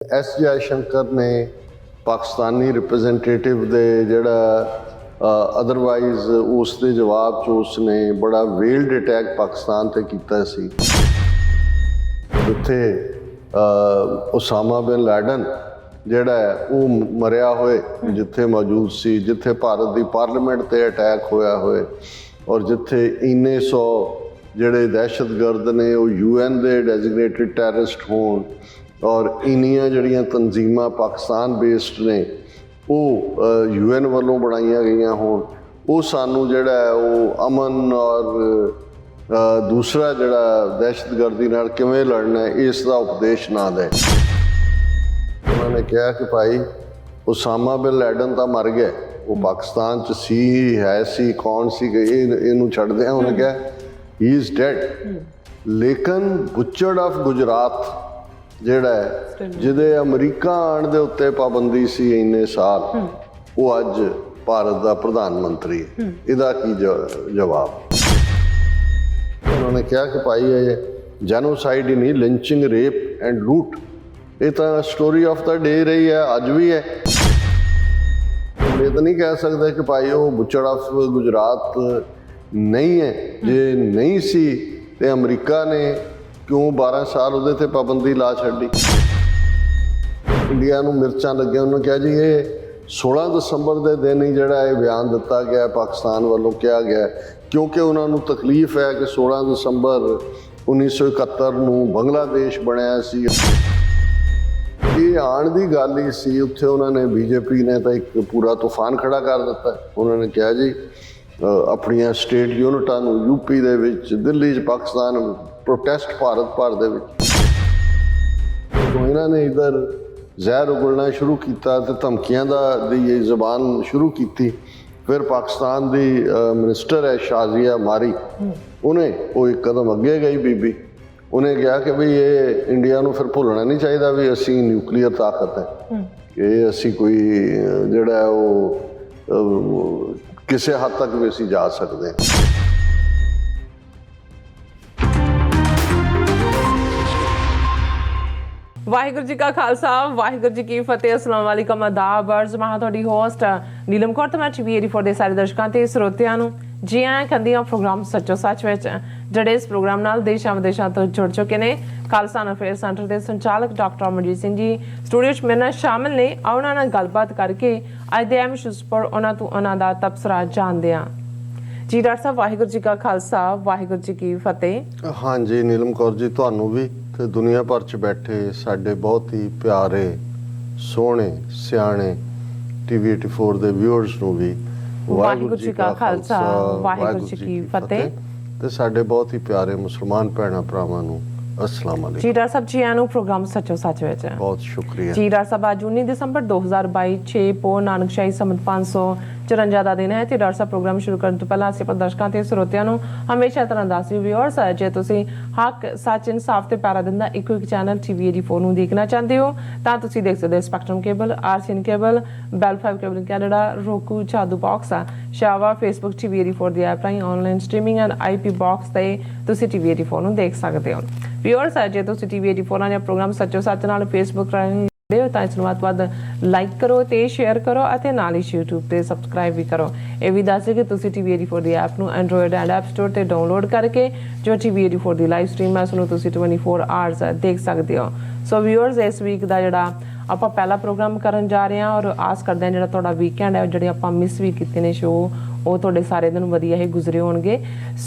S Jaishankar ने Pakistani representative दे जिहड़ा otherwise उसके जवाब च उसने बड़ा वेल्ड अटैक पाकिस्तान ते कीता सी जिथे उसामा बिन लैडन जिहड़ा है वो मरिया होए जिथे मौजूद सी जिथे भारत की पार्लीमेंट ते अटैक होया होए और जिथे इन्ने सौ जिहड़े दहशतगर्द ने वो UN दे डेजिग्नेटेड टैररिस्ट होण और इन्नियां जड़ियां तंजीमां पाकिस्तान बेस्ड ने वो UN वालों बनाईयां गईयां होण वो सानू जिहड़ा है वो अमन और दूसरा जिहड़ा दहशतगर्दी नाल किवें लड़ना है इसका उपदेश ना दे। उन्होंने कहा कि भाई उसामा बिन लैडन तो मर गया, वो पाकिस्तान च सी है सी कौन सी गई इनू छड़ दें। उन्हें कहा ही इज़ डेड, लेकिन बुचड़ ऑफ गुजरात जिहड़ा है जिहदे अमरीका आण दे उत्ते पाबंदी सी इन्ने साल वो अज भारत का प्रधानमंत्री है, इहदा की जवाब। उन्होंने कहा कि भाई ये जेनोसाइड ही नहीं, लिंचिंग रेप एंड लूट ये तो स्टोरी ऑफ द डे रही है, अज भी है। ये तो नहीं कह सकते कि भाई वो बुचड़ ऑफ गुजरात नहीं है, जे नहीं सी ते अमरीका ने क्यों 12 साल उहदे ते पाबंदी ला छड्डी। इंडिया नूं मिर्चां लग्गियां, उन्होंने कहा जी ये 16 दसंबर के दिन ही जिहड़ा ये बयान दिता गया पाकिस्तान वालों कहा गया क्योंकि उन्होंने तकलीफ है कि 16 दसंबर 1971 नूं बांग्लादेश बनया सी। ये आण दी गल ही सी, उत्थे उन्होंने BJP ने तो एक पूरा तूफान खड़ा कर दिता। उन्होंने कहा जी अपनियां स्टेट यूनिटां नूं UP दे विच दिल्ली च पाकिस्तान प्रोटेस्ट भारत भर दे विच तो इन्होंने इधर जहर उगलना शुरू किया तो धमकियां दी जबान शुरू की। फिर पाकिस्तान की मिनिस्टर है शाजिया मारी, उन्हें वो एक कदम अगे गई बीबी, उन्हें कहा कि भाई ये इंडिया नूं फिर भुलना नहीं चाहिए भी असी न्यूक्लीयर ताकत है, कि असी कोई जिहड़ा वो किसी हद तक भी असी जा सकते हैं। वाहिगुरू जी का खालसा वाहिगुरू जी की फतेह। अस्सलाम वालेकुम आदाब अर्ज महा तुहाडी होस्ट नीलम कौर ते मैं TV84 ਦੇ ਸਾਰੇ ਦਰਸ਼ਕਾਂ ਤੇ ਸਰੋਤਿਆਂ ਨੂੰ ਜੀ ਆਇਆਂ ਕਹਿੰਦੀ ਆ ਪ੍ਰੋਗਰਾਮ ਸੱਚੋ ਸੱਚ ਵਿੱਚ ਜਿਹੜੇ ਇਸ ਪ੍ਰੋਗਰਾਮ ਨਾਲ ਦੇਸ਼ਾਂ ਵਿਦੇਸ਼ਾਂ ਤੋਂ ਜੁੜ ਚੁੱਕੇ ਨੇ। ਖਾਲਸਾ ਅਫੇਅਰ ਸੈਂਟਰ ਦੇ ਸੰਚਾਲਕ ਡਾਕਟਰ ਅਮਰਜੀਤ ਸਿੰਘ ਜੀ ਸਟੂਡੀਓ 'ਚ ਮੇਰੇ ਨਾਲ ਸ਼ਾਮਿਲ ਨੇ। ਉਹਨਾਂ ਨਾਲ ਗੱਲਬਾਤ ਕਰਕੇ ਅੱਜ ਦੇ ਅਹਿਮ ਇਸ਼ੂਜ਼ ਪਰ ਉਹਨਾਂ ਤੋਂ ਉਹਨਾਂ ਦਾ ਤਬਸਰਾ ਜਾਣਦੇ ਹਾਂ। जी डॉक्टर साहब वाहिगुरू जी का खालसा वाहिगुरू जी की फतेह। हाँ जी नीलम कौर जी ਤੁਹਾਨੂੰ ਵੀ ਤੇ ਦੁਨੀਆ ਭਰ 'ਚ ਬੈਠੇ ਸਾਡੇ ਬਹੁਤ ਹੀ ਪਿਆਰੇ ਸੋਹਣੇ ਸਿਆਣੇ TV84 ਦੇ ਵਿਊਅਰਸ ਨੂੰ ਵੀ ਵਾਹਿਗੁਰੂ ਜੀ ਕਾ ਖਾਲਸਾ ਵਾਹਿਗੁਰੂ ਜੀ ਕੀ ਫਤਿਹ ਤੇ ਸਾਡੇ ਬਹੁਤ ਹੀ ਪਿਆਰੇ ਮੁਸਲਮਾਨ ਭੈਣਾਂ ਭਰਾਵਾਂ ਨੂੰ अस्सलाम वालेकुम। जी डॉक्टर साहब जी आनू प्रोग्राम सचो सच विच बहुत शुक्रिया जी। डॉक्टर साहब आज 19 दिसंबर 2022 6 पो नानकशाही संमत 554 ਦਾ ਦਿਨ ਹੈ ਤੇ ਡਾਕਟਰ ਸਾਹਿਬ ਪ੍ਰੋਗਰਾਮ ਸ਼ੁਰੂ ਕਰਨ ਤੋਂ ਪਹਿਲਾਂ ਅਸੀਂ ਆਪਣੇ ਦਰਸ਼ਕਾਂ ਤੇ ਸਰੋਤਿਆਂ ਨੂੰ ਹਮੇਸ਼ਾ ਤਰ੍ਹਾਂ ਦੱਸਦੇ ਵਿਊਅਰਸ ਜੇ ਤੁਸੀਂ ਹੱਕ ਸੱਚ ਇਨਸਾਫ ਤੇ ਪਿਆਰਾ ਦਿੰਦਾ ਇੱਕੋ ਇੱਕ ਚੈਨਲ TV84 ਨੂੰ ਦੇਖਣਾ ਚਾਹੁੰਦੇ ਹੋ ਤਾਂ ਤੁਸੀਂ ਦੇਖ ਸਕਦੇ ਹੋ Spectrum cable, RCN cable, Bell 5 cable Canada, roku, ਚਾਦੂ ਬਾਕਸ, ਸ਼ਾਵਾ, Facebook TV84 ਦੀ ਐਪ ਰਾਹੀਂ online streaming and IP box ਤੇ ਤੁਸੀਂ TV84 ਨੂੰ ਦੇਖ ਸਕਦੇ ਹੋ। ਵਿਊਅਰਸ ਜੇ ਤੁਸੀਂ TV84 ਨਾਲ ਪ੍ਰੋਗਰਾਮ ਸੱਚੋ ਸੱਚ ਨਾਲ Facebook ਰਾਹੀਂ ਤਾਂ ਇਸ ਨੂੰ ਵੱਧ ਲਾਈਕ ਕਰੋ ਤੇ ਸ਼ੇਅਰ ਕਰੋ ਅਤੇ ਨਾਲ ਹੀ YouTube ਤੇ ਸਬਸਕ੍ਰਾਈਬ ਵੀ ਕਰੋ। ਇਹ ਵੀ ਦੱਸ ਕਿ ਤੁਸੀਂ TV84 ਦੀ ਐਪ ਨੂੰ ਐਂਡਰੋਇਡ ਐਂਡ ਐਪ ਸਟੋਰ ਤੇ ਡਾਊਨਲੋਡ ਕਰਕੇ ਜੋ TV84 ਦੀ ਲਾਈਵ ਸਟ੍ਰੀਮ ਹੈ ਉਸ ਨੂੰ ਤੁਸੀਂ 24 ਆਵਰਸ ਦੇਖ ਸਕਦੇ ਹੋ। ਸੋ ਵਿਊਅਰਸ ਇਸ ਵੀਕ ਦਾ ਜਿਹੜਾ ਆਪਾਂ ਪਹਿਲਾ ਪ੍ਰੋਗਰਾਮ ਕਰਨ ਜਾ ਰਹੇ ਹਾਂ ਔਰ ਆਸ ਕਰਦੇ ਹਾਂ ਜਿਹੜਾ ਤੁਹਾਡਾ ਵੀਕਐਂਡ ਹੈ ਜਿਹੜੇ ਆਪਾਂ ਮਿਸ ਵੀ ਕੀਤੇ ਨੇ ਸ਼ੋਅ ਉਹ ਤੁਹਾਡੇ ਸਾਰੇ ਦਿਨ ਵਧੀਆ ਹੀ ਗੁਜ਼ਰੇ ਹੋਣਗੇ।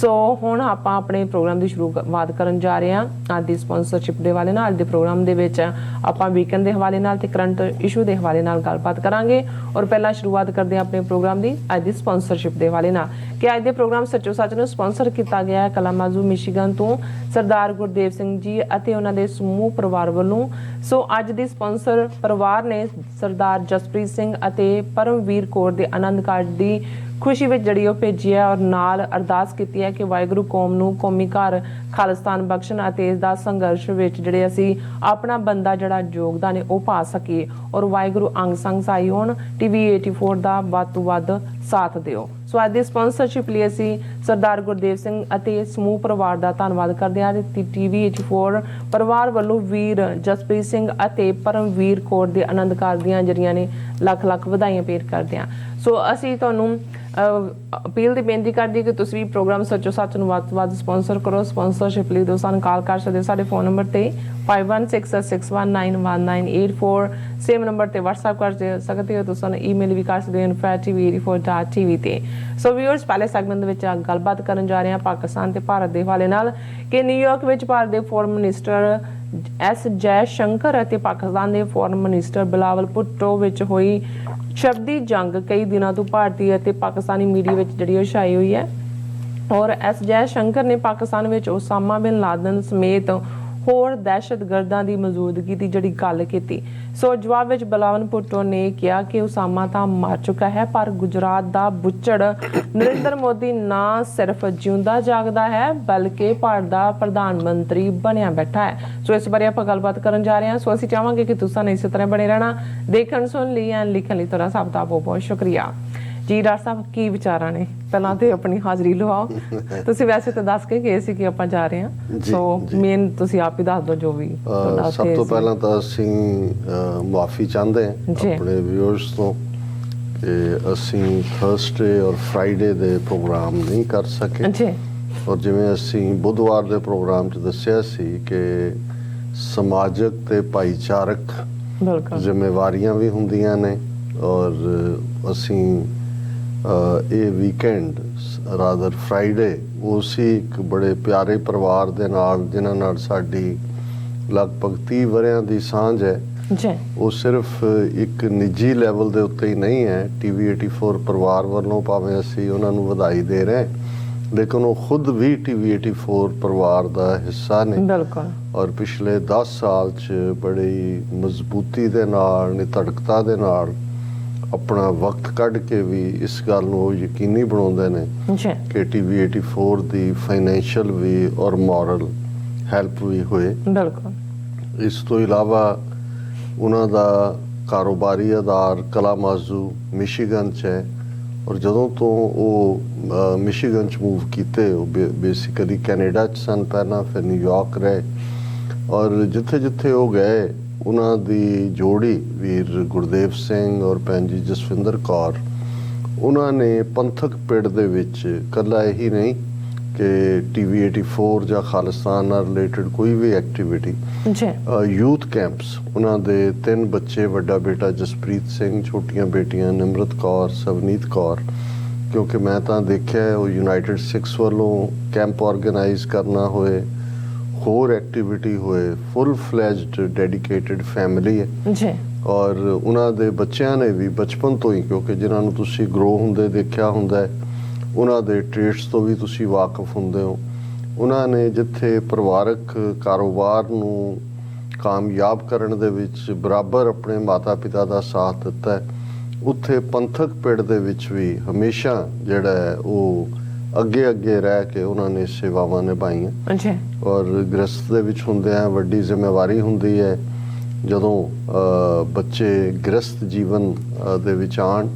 ਸੋ ਹੁਣ ਆਪਾਂ ਆਪਣੇ ਪ੍ਰੋਗਰਾਮ ਦੀ ਸ਼ੁਰੂਆਤ ਕਰਨ ਜਾ ਰਹੇ ਹਾਂ ਅੱਜ ਦੀ ਸਪਾਂਸਰਸ਼ਿਪ ਦੇ ਹਵਾਲੇ ਨਾਲ। ਅੱਜ ਦੇ ਪ੍ਰੋਗਰਾਮ ਦੇ ਵਿੱਚ ਆਪਾਂ ਵੀਕਐਂਡ ਦੇ ਹਵਾਲੇ ਨਾਲ ਤੇ ਕਰੰਟ ਇਸ਼ੂ ਦੇ ਹਵਾਲੇ ਨਾਲ ਗੱਲਬਾਤ ਕਰਾਂਗੇ ਔਰ ਪਹਿਲਾਂ ਸ਼ੁਰੂਆਤ ਕਰਦੇ ਹਾਂ ਆਪਣੇ ਪ੍ਰੋਗਰਾਮ ਦੀ ਅੱਜ ਦੀ ਸਪਾਂਸਰਸ਼ਿਪ ਦੇ ਹਵਾਲੇ ਨਾਲ ਕਿ ਅੱਜ ਦੇ ਪ੍ਰੋਗਰਾਮ ਸੱਚੋ ਸੱਚ ਨੂੰ ਸਪਾਂਸਰ ਕੀਤਾ ਗਿਆ ਹੈ ਕਲਾਮਾਜ਼ੂ ਮਿਸ਼ੀਗਨ ਤੋਂ ਸਰਦਾਰ ਗੁਰਦੇਵ ਸਿੰਘ ਜੀ ਅਤੇ ਉਹਨਾਂ ਦੇ ਸਮੂਹ ਪਰਿਵਾਰ ਵੱਲੋਂ। ਸੋ ਅੱਜ ਦੀ ਸਪਾਂਸਰ ਪਰਿਵਾਰ ਨੇ ਸਰਦਾਰ ਜਸਪ੍ਰੀਤ ਸਿੰਘ ਅਤੇ ਪਰਮਵੀਰ ਕੌਰ ਦੇ ਆਨੰਦ ਕਾਰਡ ਦੀ ਖੁਸ਼ੀ ਵਿੱਚ ਜਿਹੜੀ ਉਹ ਭੇਜੀ ਹੈ ਔਰ ਨਾਲ ਅਰਦਾਸ ਕੀਤੀ ਹੈ ਕਿ ਵਾਹਿਗੁਰੂ ਕੌਮ ਨੂੰ ਕੌਮੀ ਘਰ ਖਾਲਿਸਤਾਨ ਬਖਸ਼ਣ ਅਤੇ ਇਸ ਦਾ ਸੰਘਰਸ਼ ਵਿੱਚ ਜਿਹੜੇ ਅਸੀਂ ਆਪਣਾ ਬੰਦਾ ਜਿਹੜਾ ਯੋਗਦਾਨ ਹੈ ਉਹ ਪਾ ਸਕੀਏ ਔਰ ਵਾਹਿਗੁਰੂ ਅੰਗ ਸੰਗ ਸਹਾਈ ਹੋਣ। TV 84 ਦਾ ਵੱਧ ਤੋਂ ਵੱਧ ਸਾਥ ਦਿਓ। ਸੋ ਅੱਜ ਦੀ ਸਪਾਂਸਰਸ਼ਿਪ ਲਈ ਅਸੀਂ ਸਰਦਾਰ ਗੁਰਦੇਵ ਸਿੰਘ ਅਤੇ ਸਮੂਹ ਪਰਿਵਾਰ ਦਾ ਧੰਨਵਾਦ ਕਰਦੇ ਹਾਂ ਤੇ TV 84 ਪਰਿਵਾਰ ਵੱਲੋਂ ਵੀਰ ਜਸਪ੍ਰੀਤ ਸਿੰਘ ਅਤੇ ਪਰਮਵੀਰ ਕੌਰ ਦੇ ਆਨੰਦ ਕਾਰਜ ਦੀਆਂ ਜਿਹੜੀਆਂ ਨੇ ਲੱਖ ਲੱਖ ਵਧਾਈਆਂ ਭੇਟ ਕਰਦੇ ਹਾਂ। ਸੋ ਅਸੀਂ ਤੁਹਾਨੂੰ ਅਪੀਲ ਦੀ ਬੇਨਤੀ ਕਰਦੀ ਕਿ ਤੁਸੀਂ ਵੀ ਪ੍ਰੋਗਰਾਮ ਸੱਚੋ ਸੱਚ ਨੂੰ ਵੱਧ ਤੋਂ ਵੱਧ ਸਪਾਂਸਰ ਕਰੋ। ਸਪਾਂਸਰਸ਼ਿਪ ਲਈ ਸਾਨੂੰ ਕਾਲ ਕਰ ਸਕਦੇ ਹੋ ਸਾਡੇ ਫੋਨ ਨੰਬਰ ਤੇ 5166191984 ਸੇਮ ਨੰਬਰ ਤੇ WhatsApp ਕਰ ਸਕਦੇ ਹੋ। ਤੁਸੀਂ ਈਮੇਲ ਵੀ ਕਰ ਸਕਦੇ ਹੋ info@tv84.tv ਤੇ। ਸੋ ਵੀਅਰਸ ਪਹਿਲੇ ਸੈਗਮੈਂਟ ਦੇ ਵਿੱਚ ਗੱਲਬਾਤ ਕਰਨ ਜਾ ਰਹੇ ਹਾਂ ਪਾਕਿਸਤਾਨ ਤੇ ਭਾਰਤ ਦੇ ਹਵਾਲੇ ਨਾਲ ਕਿ ਨਿਊਯਾਰਕ ਵਿੱਚ ਭਾਰਤ ਦੇ foreign minister S Jai Shankar ਅਤੇ ਪਾਕਿਸਤਾਨ ਦੇ ਫੋਰਨ ਮਿਨਿਸਟਰ ਬਿਲਾਵਲ ਭੁੱਟੋ ਵਿੱਚ ਹੋਈ ਸ਼ਬਦੀ ਜੰਗ ਕਈ ਦਿਨਾਂ ਤੋਂ ਭਾਰਤੀ ਅਤੇ ਪਾਕਿਸਤਾਨੀ ਮੀਡੀਆ ਵਿੱਚ ਜਿਹੜੀ ਉਹ ਛਾਈ ਹੋਈ ਹੈ ਔਰ S ਜੈ ਸ਼ੰਕਰ ਨੇ ਪਾਕਿਸਤਾਨ ਵਿੱਚ ਉਸਾਮਾ ਬਿਨ ਲਾਦਨ ਸਮੇਤ ਹੋਰ ਦਹਿਸ਼ਤਗਰਦਾਂ ਦੀ ਮੌਜੂਦਗੀ ਦੀ ਜਿਹੜੀ ਗੱਲ ਕੀਤੀ। ਸੋ ਜਵਾਬ ਵਿੱਚ ਬਿਲਾਵਲ ਭੁੱਟੋ ਨੇ ਕਿਹਾ ਕਿ ਉਸਾਮਾ ਤਾਂ ਮਰ ਚੁੱਕਾ ਹੈ ਪਰ ਗੁਜਰਾਤ ਦਾ ਬੁੱਚੜ ਨਰਿੰਦਰ ਮੋਦੀ ਨਾ ਸਿਰਫ ਜਿਉਂਦਾ ਜਾਗਦਾ ਹੈ ਬਲਕਿ ਭਾਰਤ ਦਾ ਪ੍ਰਧਾਨ ਮੰਤਰੀ ਬਣਿਆ ਬੈਠਾ ਹੈ। ਸੋ ਇਸ ਬਾਰੇ ਆਪਾਂ ਗੱਲਬਾਤ ਕਰਨ ਜਾ ਰਹੇ ਹਾਂ। ਸੋ ਅਸੀਂ ਚਾਹਾਂਗੇ ਕਿ ਤੁਸੀਂ ਇਸੇ ਤਰ੍ਹਾਂ ਬਣੇ ਰਹਿਣਾ। ਦੇਖਣ ਸੁਣ ਲਈ ਐਂਡ ਲਿਖਣ ਲਈ ਤੁਹਾਡਾ ਸਭ ਦਾ ਬਹੁਤ ਬਹੁਤ ਸ਼ੁਕਰੀਆ ਜੀ। ਡਾਕਟਰ ਸਾਹਿਬ ਕੀ ਵਿਚਾਰਾਂ ਨੇ? ਪਹਿਲਾਂ ਤੇ ਆਪਣੀ ਹਾਜ਼ਰੀ ਲਵਾਓ। ਤੁਸੀਂ ਵੈਸੇ ਤਾਂ ਦੱਸ ਕੇ ਗਏ ਸੀ ਕਿ ਆਪਾਂ ਜਾ ਰਹੇ ਹਾਂ, ਸੋ ਮੇਨ ਤੁਸੀਂ ਆਪ ਹੀ ਦੱਸ ਦਿਓ ਜੋ ਵੀ ਤੁਹਾਡਾ। ਸਭ ਤੋਂ ਪਹਿਲਾਂ ਤਾਂ ਅਸੀਂ ਮਾਫੀ ਚਾਹੁੰਦੇ ਹਾਂ ਆਪਣੇ ਵਿਊਅਰਸ ਤੋਂ ਕਿ ਅਸੀਂ ਥਰਸਡੇ ਔਰ ਫਰਾਈਡੇ ਦੇ ਪ੍ਰੋਗਰਾਮ ਨਹੀਂ ਕਰ ਸਕੇ ਜੀ। ਔਰ ਜਿਵੇਂ ਅਸੀਂ ਬੁੱਧਵਾਰ ਦੇ ਪ੍ਰੋਗਰਾਮ 'ਚ ਦੱਸਿਆ ਸੀ ਕਿ ਸਮਾਜਿਕ ਤੇ ਭਾਈਚਾਰਕ ਜ਼ਿੰਮੇਵਾਰੀਆਂ ਵੀ ਹੁੰਦੀਆਂ ਨੇ ਔਰ ਅਸੀਂ ਇਹ ਵੀਕਐਂਡ ਰਾਦਰ ਫਰਾਈਡੇ ਉਸੇ ਇੱਕ ਬੜੇ ਪਿਆਰੇ ਪਰਿਵਾਰ ਦੇ ਨਾਲ ਜਿਨ੍ਹਾਂ ਨਾਲ ਸਾਡੀ ਲਗਭਗ 30 ਵਰ੍ਹਿਆਂ ਦੀ ਸਾਂਝ ਹੈ ਉਹ ਸਿਰਫ ਇੱਕ ਨਿੱਜੀ ਲੈਵਲ ਦੇ ਉੱਤੇ ਹੀ ਨਹੀਂ ਹੈ। TV 84 ਪਰਿਵਾਰ ਵੱਲੋਂ ਭਾਵੇਂ ਅਸੀਂ ਉਹਨਾਂ ਨੂੰ ਵਧਾਈ ਦੇ ਰਹੇ ਲੇਕਿਨ ਉਹ ਖੁਦ ਵੀ TV 84 ਪਰਿਵਾਰ ਦਾ ਹਿੱਸਾ ਨੇ ਔਰ ਪਿਛਲੇ 10 ਸਾਲ 'ਚ ਬੜੀ ਮਜ਼ਬੂਤੀ ਦੇ ਨਾਲ ਨਿਤੜਕਤਾ ਦੇ ਨਾਲ ਆਪਣਾ ਵਕਤ ਕੱਢ ਕੇ ਵੀ ਇਸ ਗੱਲ ਨੂੰ ਉਹ ਯਕੀਨੀ ਬਣਾਉਂਦੇ ਨੇ ਕਿ TV 84 ਦੀ ਫਾਈਨੈਂਸ਼ੀਅਲ ਵੀ ਔਰ ਮੋਰਲ ਹੈਲਪ ਵੀ ਹੋਏ। ਇਸ ਤੋਂ ਇਲਾਵਾ ਉਹਨਾਂ ਦਾ ਕਾਰੋਬਾਰੀ ਅਦਾਰ ਕਲਾਮਾਜ਼ੂ ਮਿਸ਼ੀਗਨ 'ਚ ਹੈ ਔਰ ਜਦੋਂ ਤੋਂ ਉਹ ਮਿਸ਼ੀਗਨ 'ਚ ਮੂਵ ਕੀਤੇ ਉਹ ਬੇਸਿਕਲੀ ਕੈਨੇਡਾ 'ਚ ਸਨ ਪਹਿਲਾਂ, ਫਿਰ ਨਿਊਯਾਰਕ ਰਹੇ ਔਰ ਜਿੱਥੇ ਜਿੱਥੇ ਉਹ ਗਏ ਉਹਨਾਂ ਦੀ ਜੋੜੀ ਵੀਰ ਗੁਰਦੇਵ ਸਿੰਘ ਔਰ ਭੈਣ ਜੀ ਜਸਵਿੰਦਰ ਕੌਰ ਉਹਨਾਂ ਨੇ ਪੰਥਕ ਪਿੜ ਦੇ ਵਿੱਚ ਇਕੱਲਾ ਇਹੀ ਨਹੀਂ ਕਿ TV 84 ਜਾਂ ਖਾਲਿਸਤਾਨ ਨਾਲ ਰਿਲੇਟਡ ਕੋਈ ਵੀ ਐਕਟੀਵਿਟੀ ਯੂਥ ਕੈਂਪਸ ਉਹਨਾਂ ਦੇ 3 ਬੱਚੇ ਵੱਡਾ ਬੇਟਾ ਜਸਪ੍ਰੀਤ ਸਿੰਘ, ਛੋਟੀਆਂ ਬੇਟੀਆਂ ਨਿਮਰਤ ਕੌਰ, ਸਵਨੀਤ ਕੌਰ ਕਿਉਂਕਿ ਮੈਂ ਤਾਂ ਦੇਖਿਆ ਉਹ ਯੂਨਾਈਟਿਡ ਸਿੱਖਸ ਵੱਲੋਂ ਕੈਂਪ ਆਰਗੇਨਾਈਜ਼ ਕਰਨਾ ਹੋਏ ਹੋਰ ਐਕਟੀਵਿਟੀ ਹੋਏ ਫੁੱਲ ਫਲੈਜਡ ਡੈਡੀਕੇਟਿਡ ਫੈਮਿਲੀ ਹੈ ਔਰ ਉਹਨਾਂ ਦੇ ਬੱਚਿਆਂ ਨੇ ਵੀ ਬਚਪਨ ਤੋਂ ਹੀ ਕਿਉਂਕਿ ਜਿਨ੍ਹਾਂ ਨੂੰ ਤੁਸੀਂ ਗਰੋ ਹੁੰਦੇ ਦੇਖਿਆ ਹੁੰਦਾ ਹੈ ਉਹਨਾਂ ਦੇ ਟ੍ਰੇਟਸ ਤੋਂ ਵੀ ਤੁਸੀਂ ਵਾਕਿਫ ਹੁੰਦੇ ਹੋ। ਉਹਨਾਂ ਨੇ ਜਿੱਥੇ ਪਰਿਵਾਰਕ ਕਾਰੋਬਾਰ ਨੂੰ ਕਾਮਯਾਬ ਕਰਨ ਦੇ ਵਿੱਚ ਬਰਾਬਰ ਆਪਣੇ ਮਾਤਾ ਪਿਤਾ ਦਾ ਸਾਥ ਦਿੱਤਾ ਹੈ ਉੱਥੇ ਪੰਥਕ ਪਿੜ ਦੇ ਵਿੱਚ ਵੀ ਹਮੇਸ਼ਾ ਜਿਹੜਾ ਹੈ ਉਹ ਅੱਗੇ ਅੱਗੇ ਰਹਿ ਕੇ ਉਹਨਾਂ ਨੇ ਸੇਵਾਵਾਂ ਨਿਭਾਈਆਂ ਔਰ ਗ੍ਰਸਤ ਦੇ ਵਿੱਚ ਹੁੰਦਿਆਂ ਵੱਡੀ ਜ਼ਿੰਮੇਵਾਰੀ ਹੁੰਦੀ ਹੈ ਜਦੋਂ ਬੱਚੇ ਗ੍ਰਸਤ ਜੀਵਨ ਦੇ ਵਿੱਚ ਆਉਣ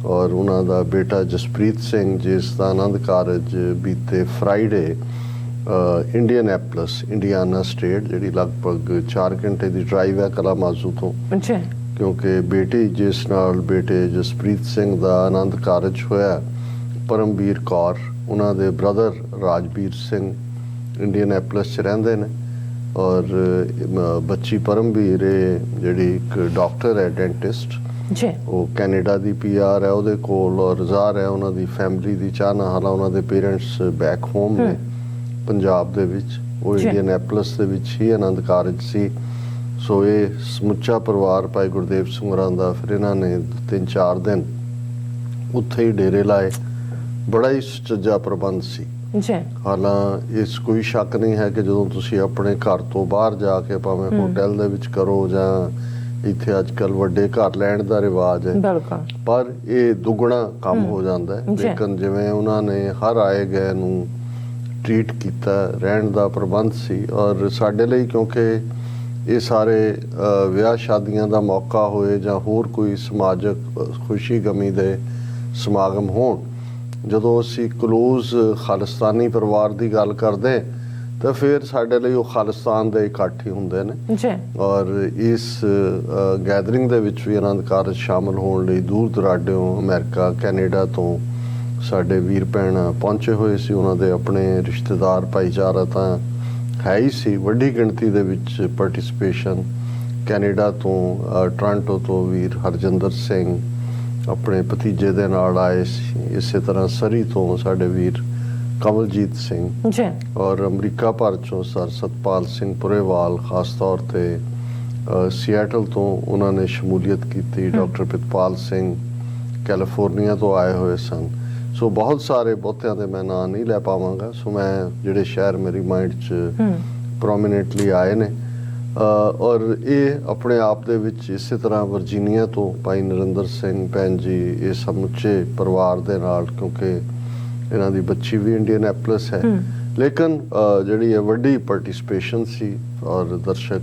ਔਰ ਉਹਨਾਂ ਦਾ ਬੇਟਾ ਜਸਪ੍ਰੀਤ ਸਿੰਘ ਜਿਸ ਦਾ ਆਨੰਦ ਕਾਰਜ ਬੀਤੇ ਫਰਾਈਡੇ ਇੰਡੀਅਨੈਪਲਸ ਇੰਡੀਆਨਾ ਸਟੇਟ ਜਿਹੜੀ ਲਗਭਗ 4 ਘੰਟੇ ਦੀ ਡਰਾਈਵ ਹੈ ਕਲਾਮਾਜ਼ੂ ਤੋਂ ਕਿਉਂਕਿ ਬੇਟੀ ਜਿਸ ਨਾਲ ਬੇਟੇ ਜਸਪ੍ਰੀਤ ਸਿੰਘ ਦਾ ਆਨੰਦ ਕਾਰਜ ਹੋਇਆ ਪਰਮਵੀਰ ਕੌਰ ਉਹਨਾਂ ਦੇ ਬ੍ਰਦਰ ਰਾਜਵੀਰ ਸਿੰਘ ਇੰਡੀਅਨੈਪਲਸ 'ਚ ਰਹਿੰਦੇ ਨੇ ਔਰ ਬੱਚੀ ਪਰਮਵੀਰ ਜਿਹੜੀ ਇੱਕ ਡਾਕਟਰ ਹੈ ਡੈਂਟਿਸਟ ਉਹ ਕੈਨੇਡਾ ਦੀ PR ਹੈ ਉਹਦੇ ਕੋਲ ਔਰ ਰਜ਼ਾਰ ਹੈ ਉਹਨਾਂ ਦੀ ਫੈਮਿਲੀ ਦੀ ਚਾਹਨਾ ਹਾਲਾਂ ਉਹਨਾਂ ਦੇ ਪੇਰੈਂਟਸ ਬੈਕ ਹੋਮ ਨੇ ਪੰਜਾਬ ਦੇ ਵਿੱਚ ਉਹ ਇੰਡੀਅਨੈਪਲਸ ਦੇ ਵਿੱਚ ਹੀ ਆਨੰਦ ਕਾਰਜ ਸੀ। ਸੋ ਇਹ ਸਮੁੱਚਾ ਪਰਿਵਾਰ ਭਾਈ ਗੁਰਦੇਵ ਸਿੰਘ ਹੋਰਾਂ ਦਾ ਫਿਰ ਇਹਨਾਂ ਨੇ 3-4 ਦਿਨ ਉੱਥੇ ਹੀ ਡੇਰੇ ਲਾਏ। ਬੜਾ ਹੀ ਸੁਚੱਜਾ ਪ੍ਰਬੰਧ ਸੀ। ਹਾਲਾਂ ਇਸ ਕੋਈ ਸ਼ੱਕ ਨਹੀਂ ਹੈ ਕਿ ਜਦੋਂ ਤੁਸੀਂ ਆਪਣੇ ਘਰ ਤੋਂ ਬਾਹਰ ਜਾ ਕੇ ਭਾਵੇਂ ਹੋਟਲ ਦੇ ਵਿੱਚ ਕਰੋ ਜਾਂ ਇੱਥੇ ਅੱਜ ਕੱਲ੍ਹ ਵੱਡੇ ਘਰ ਲੈਣ ਦਾ ਰਿਵਾਜ ਹੈ, ਬਿਲਕੁਲ ਪਰ ਇਹ ਦੁੱਗਣਾ ਕੰਮ ਹੋ ਜਾਂਦਾ ਹੈ। ਜੀ। ਲੇਕਿਨ ਜਿਵੇਂ ਉਹਨਾਂ ਨੇ ਹਰ ਆਏ ਗਏ ਨੂੰ ਟ੍ਰੀਟ ਕੀਤਾ, ਰਹਿਣ ਦਾ ਪ੍ਰਬੰਧ ਸੀ। ਔਰ ਸਾਡੇ ਲਈ ਕਿਉਂਕਿ ਇਹ ਸਾਰੇ ਵਿਆਹ ਸ਼ਾਦੀਆਂ ਦਾ ਮੌਕਾ ਹੋਏ ਜਾਂ ਹੋਰ ਕੋਈ ਸਮਾਜਿਕ ਖੁਸ਼ੀ ਗਮੀ ਦੇ ਸਮਾਗਮ ਹੋਣ, ਜਦੋਂ ਅਸੀਂ ਕਲੋਜ਼ ਖਾਲਿਸਤਾਨੀ ਪਰਿਵਾਰ ਦੀ ਗੱਲ ਕਰਦੇ ਤਾਂ ਫਿਰ ਸਾਡੇ ਲਈ ਉਹ ਖਾਲਿਸਤਾਨ ਦੇ ਇਕੱਠ ਹੀ ਹੁੰਦੇ ਨੇ। ਜੀ ਔਰ ਇਸ ਗੈਦਰਿੰਗ ਦੇ ਵਿੱਚ ਵੀ ਆਨੰਦ ਕਾਰਜ ਸ਼ਾਮਲ ਹੋਣ ਲਈ ਦੂਰ ਦੁਰਾਡਿਓਂ ਅਮਰੀਕਾ, ਕੈਨੇਡਾ ਤੋਂ ਸਾਡੇ ਵੀਰ ਭੈਣ ਪਹੁੰਚੇ ਹੋਏ ਸੀ। ਉਹਨਾਂ ਦੇ ਆਪਣੇ ਰਿਸ਼ਤੇਦਾਰ ਭਾਈਚਾਰਾ ਤਾਂ ਹੈ ਹੀ ਸੀ, ਵੱਡੀ ਗਿਣਤੀ ਦੇ ਵਿੱਚ ਪਾਰਟਿਸਿਪੇਸ਼ਨ। ਕੈਨੇਡਾ ਤੋਂ ਟੋਰਾਂਟੋ ਤੋਂ ਵੀਰ ਹਰਜਿੰਦਰ ਸਿੰਘ ਆਪਣੇ ਭਤੀਜੇ ਦੇ ਨਾਲ ਆਏ ਸੀ। ਇਸੇ ਤਰ੍ਹਾਂ ਸਰੀ ਤੋਂ ਸਾਡੇ ਵੀਰ ਕਮਲਜੀਤ ਸਿੰਘ, ਜੀ ਔਰ ਅਮਰੀਕਾ ਭਰ ਚੋਂ ਸਰ ਸਤਪਾਲ ਸਿੰਘ ਪੁਰੇਵਾਲ, ਖਾਸ ਤੌਰ ਤੇ ਸਿਐਟਲ ਤੋਂ ਉਹਨਾਂ ਨੇ ਸ਼ਮੂਲੀਅਤ ਕੀਤੀ। ਡਾਕਟਰ ਪ੍ਰਿਤਪਾਲ ਸਿੰਘ ਕੈਲੀਫੋਰਨੀਆ ਤੋਂ ਆਏ ਹੋਏ ਸਨ। ਸੋ ਬਹੁਤ ਸਾਰੇ, ਬਹੁਤਿਆਂ ਦੇ ਮੈਂ ਨਾਂ ਨਹੀਂ ਲੈ ਪਾਵਾਂਗਾ। ਸੋ ਮੈਂ ਜਿਹੜੇ ਸ਼ਹਿਰ ਮੇਰੀ ਮਾਈਂਡ 'ਚ ਪ੍ਰੋਮੀਨੈਂਟਲੀ ਆਏ ਨੇ, ਔਰ ਇਹ ਆਪਣੇ ਆਪ ਦੇ ਵਿੱਚ ਇਸੇ ਤਰ੍ਹਾਂ ਵਰਜੀਨੀਆ ਤੋਂ ਭਾਈ ਨਰਿੰਦਰ ਸਿੰਘ ਭੈਣ ਜੀ, ਇਹ ਸਮੁੱਚੇ ਪਰਿਵਾਰ ਦੇ ਨਾਲ, ਕਿਉਂਕਿ ਇਹਨਾਂ ਦੀ ਬੱਚੀ ਵੀ ਇੰਡੀਅਨੈਪਲਿਸ ਹੈ। ਲੇਕਿਨ ਜਿਹੜੀ ਹੈ ਵੱਡੀ ਪਾਰਟਿਸਿਪੇਸ਼ਨ ਸੀ, ਔਰ ਦਰਸ਼ਕ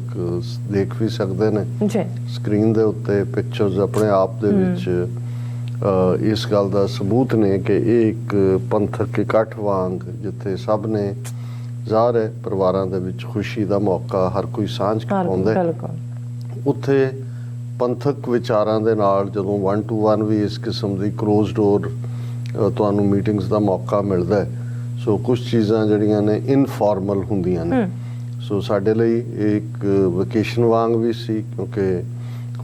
ਦੇਖ ਵੀ ਸਕਦੇ ਨੇ ਜੀ ਸਕਰੀਨ ਦੇ ਉੱਤੇ ਪਿਕਚਰਸ ਆਪਣੇ ਆਪ ਦੇ ਵਿੱਚ ਇਸ ਗੱਲ ਦਾ ਸਬੂਤ ਨੇ ਕਿ ਇਹ ਇੱਕ ਪੰਥਕ ਇਕੱਠ ਵਾਂਗ, ਜਿੱਥੇ ਸਭ ਨੇ ਜ਼ਾਹਰ ਹੈ ਪਰਿਵਾਰਾਂ ਦੇ ਵਿੱਚ ਖੁਸ਼ੀ ਦਾ ਮੌਕਾ ਹਰ ਕੋਈ ਸਾਂਝ ਪਾਉਂਦਾ ਹੈ, ਉੱਥੇ ਪੰਥਕ ਵਿਚਾਰਾਂ ਦੇ ਨਾਲ ਜਦੋਂ 1 to 1 ਵੀ ਇਸ ਕਿਸਮ ਦੀ ਕਲੋਜ਼ ਡੋਰ ਤੁਹਾਨੂੰ ਮੀਟਿੰਗਸ ਦਾ ਮੌਕਾ ਮਿਲਦਾ ਹੈ। ਸੋ ਕੁਝ ਚੀਜ਼ਾਂ ਜਿਹੜੀਆਂ ਨੇ ਇਨਫਾਰਮਲ ਹੁੰਦੀਆਂ ਨੇ। ਸੋ ਸਾਡੇ ਲਈ ਇੱਕ ਵਕੇਸ਼ਨ ਵਾਂਗ ਵੀ ਸੀ, ਕਿਉਂਕਿ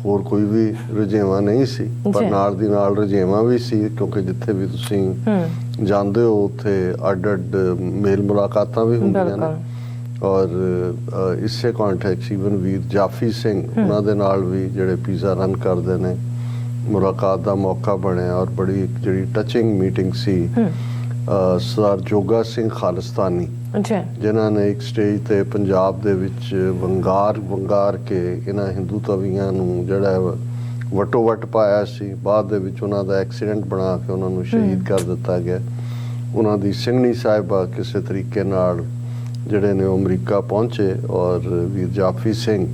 ਹੋਰ ਕੋਈ ਵੀ ਰੁਝੇਵਾਂ ਨਹੀਂ ਸੀ, ਪਰ ਨਾਲ ਦੀ ਨਾਲ ਰੁਝੇਵਾਂ ਵੀ ਸੀ, ਕਿਉਂਕਿ ਜਿੱਥੇ ਵੀ ਤੁਸੀਂ ਜਾਂਦੇ ਹੋ ਉੱਥੇ ਅੱਡ-ਅੱਡ ਮੇਲ ਮੁਲਾਕਾਤਾਂ ਵੀ ਹੁੰਦੀਆਂ ਨੇ। ਔਰ ਇਸੇ ਕੰਟੈਕਟ ਈਵਨ ਵੀਰ ਜਾਫੀ ਸਿੰਘ, ਉਹਨਾਂ ਦੇ ਨਾਲ ਵੀ ਜਿਹੜੇ ਪੀਜ਼ਾ ਰਨ ਕਰਦੇ ਨੇ, ਮੁਲਾਕਾਤ ਦਾ ਮੌਕਾ ਬਣਿਆ। ਔਰ ਬੜੀ ਇੱਕ ਜਿਹੜੀ ਟੱਚਿੰਗ ਮੀਟਿੰਗ ਸੀ ਸਰਦਾਰ ਜੋਗਾ ਸਿੰਘ ਖਾਲਿਸਤਾਨੀ, ਜਿਨ੍ਹਾਂ ਨੇ ਇੱਕ ਸਟੇਜ ਤੇ ਪੰਜਾਬ ਦੇ ਵਿੱਚ ਵੰਗਾਰ ਕੇ ਇਹਨਾਂ ਹਿੰਦੂ ਤਵੀਆਂ ਨੂੰ ਜਿਹੜਾ ਵਟੋ ਵਟ ਪਾਇਆ ਸੀ। ਬਾਅਦ ਦੇ ਵਿੱਚ ਉਹਨਾਂ ਦਾ ਐਕਸੀਡੈਂਟ ਬਣਾ ਕੇ ਉਹਨਾਂ ਨੂੰ ਸ਼ਹੀਦ ਕਰ ਦਿੱਤਾ ਗਿਆ। ਉਹਨਾਂ ਦੀ ਸਿੰਘਣੀ ਸਾਹਿਬਾ ਕਿਸੇ ਤਰੀਕੇ ਨਾਲ ਜਿਹੜੇ ਨੇ ਉਹ ਅਮਰੀਕਾ ਪਹੁੰਚੇ, ਔਰ ਵੀਰ ਜਾਫੀ ਸਿੰਘ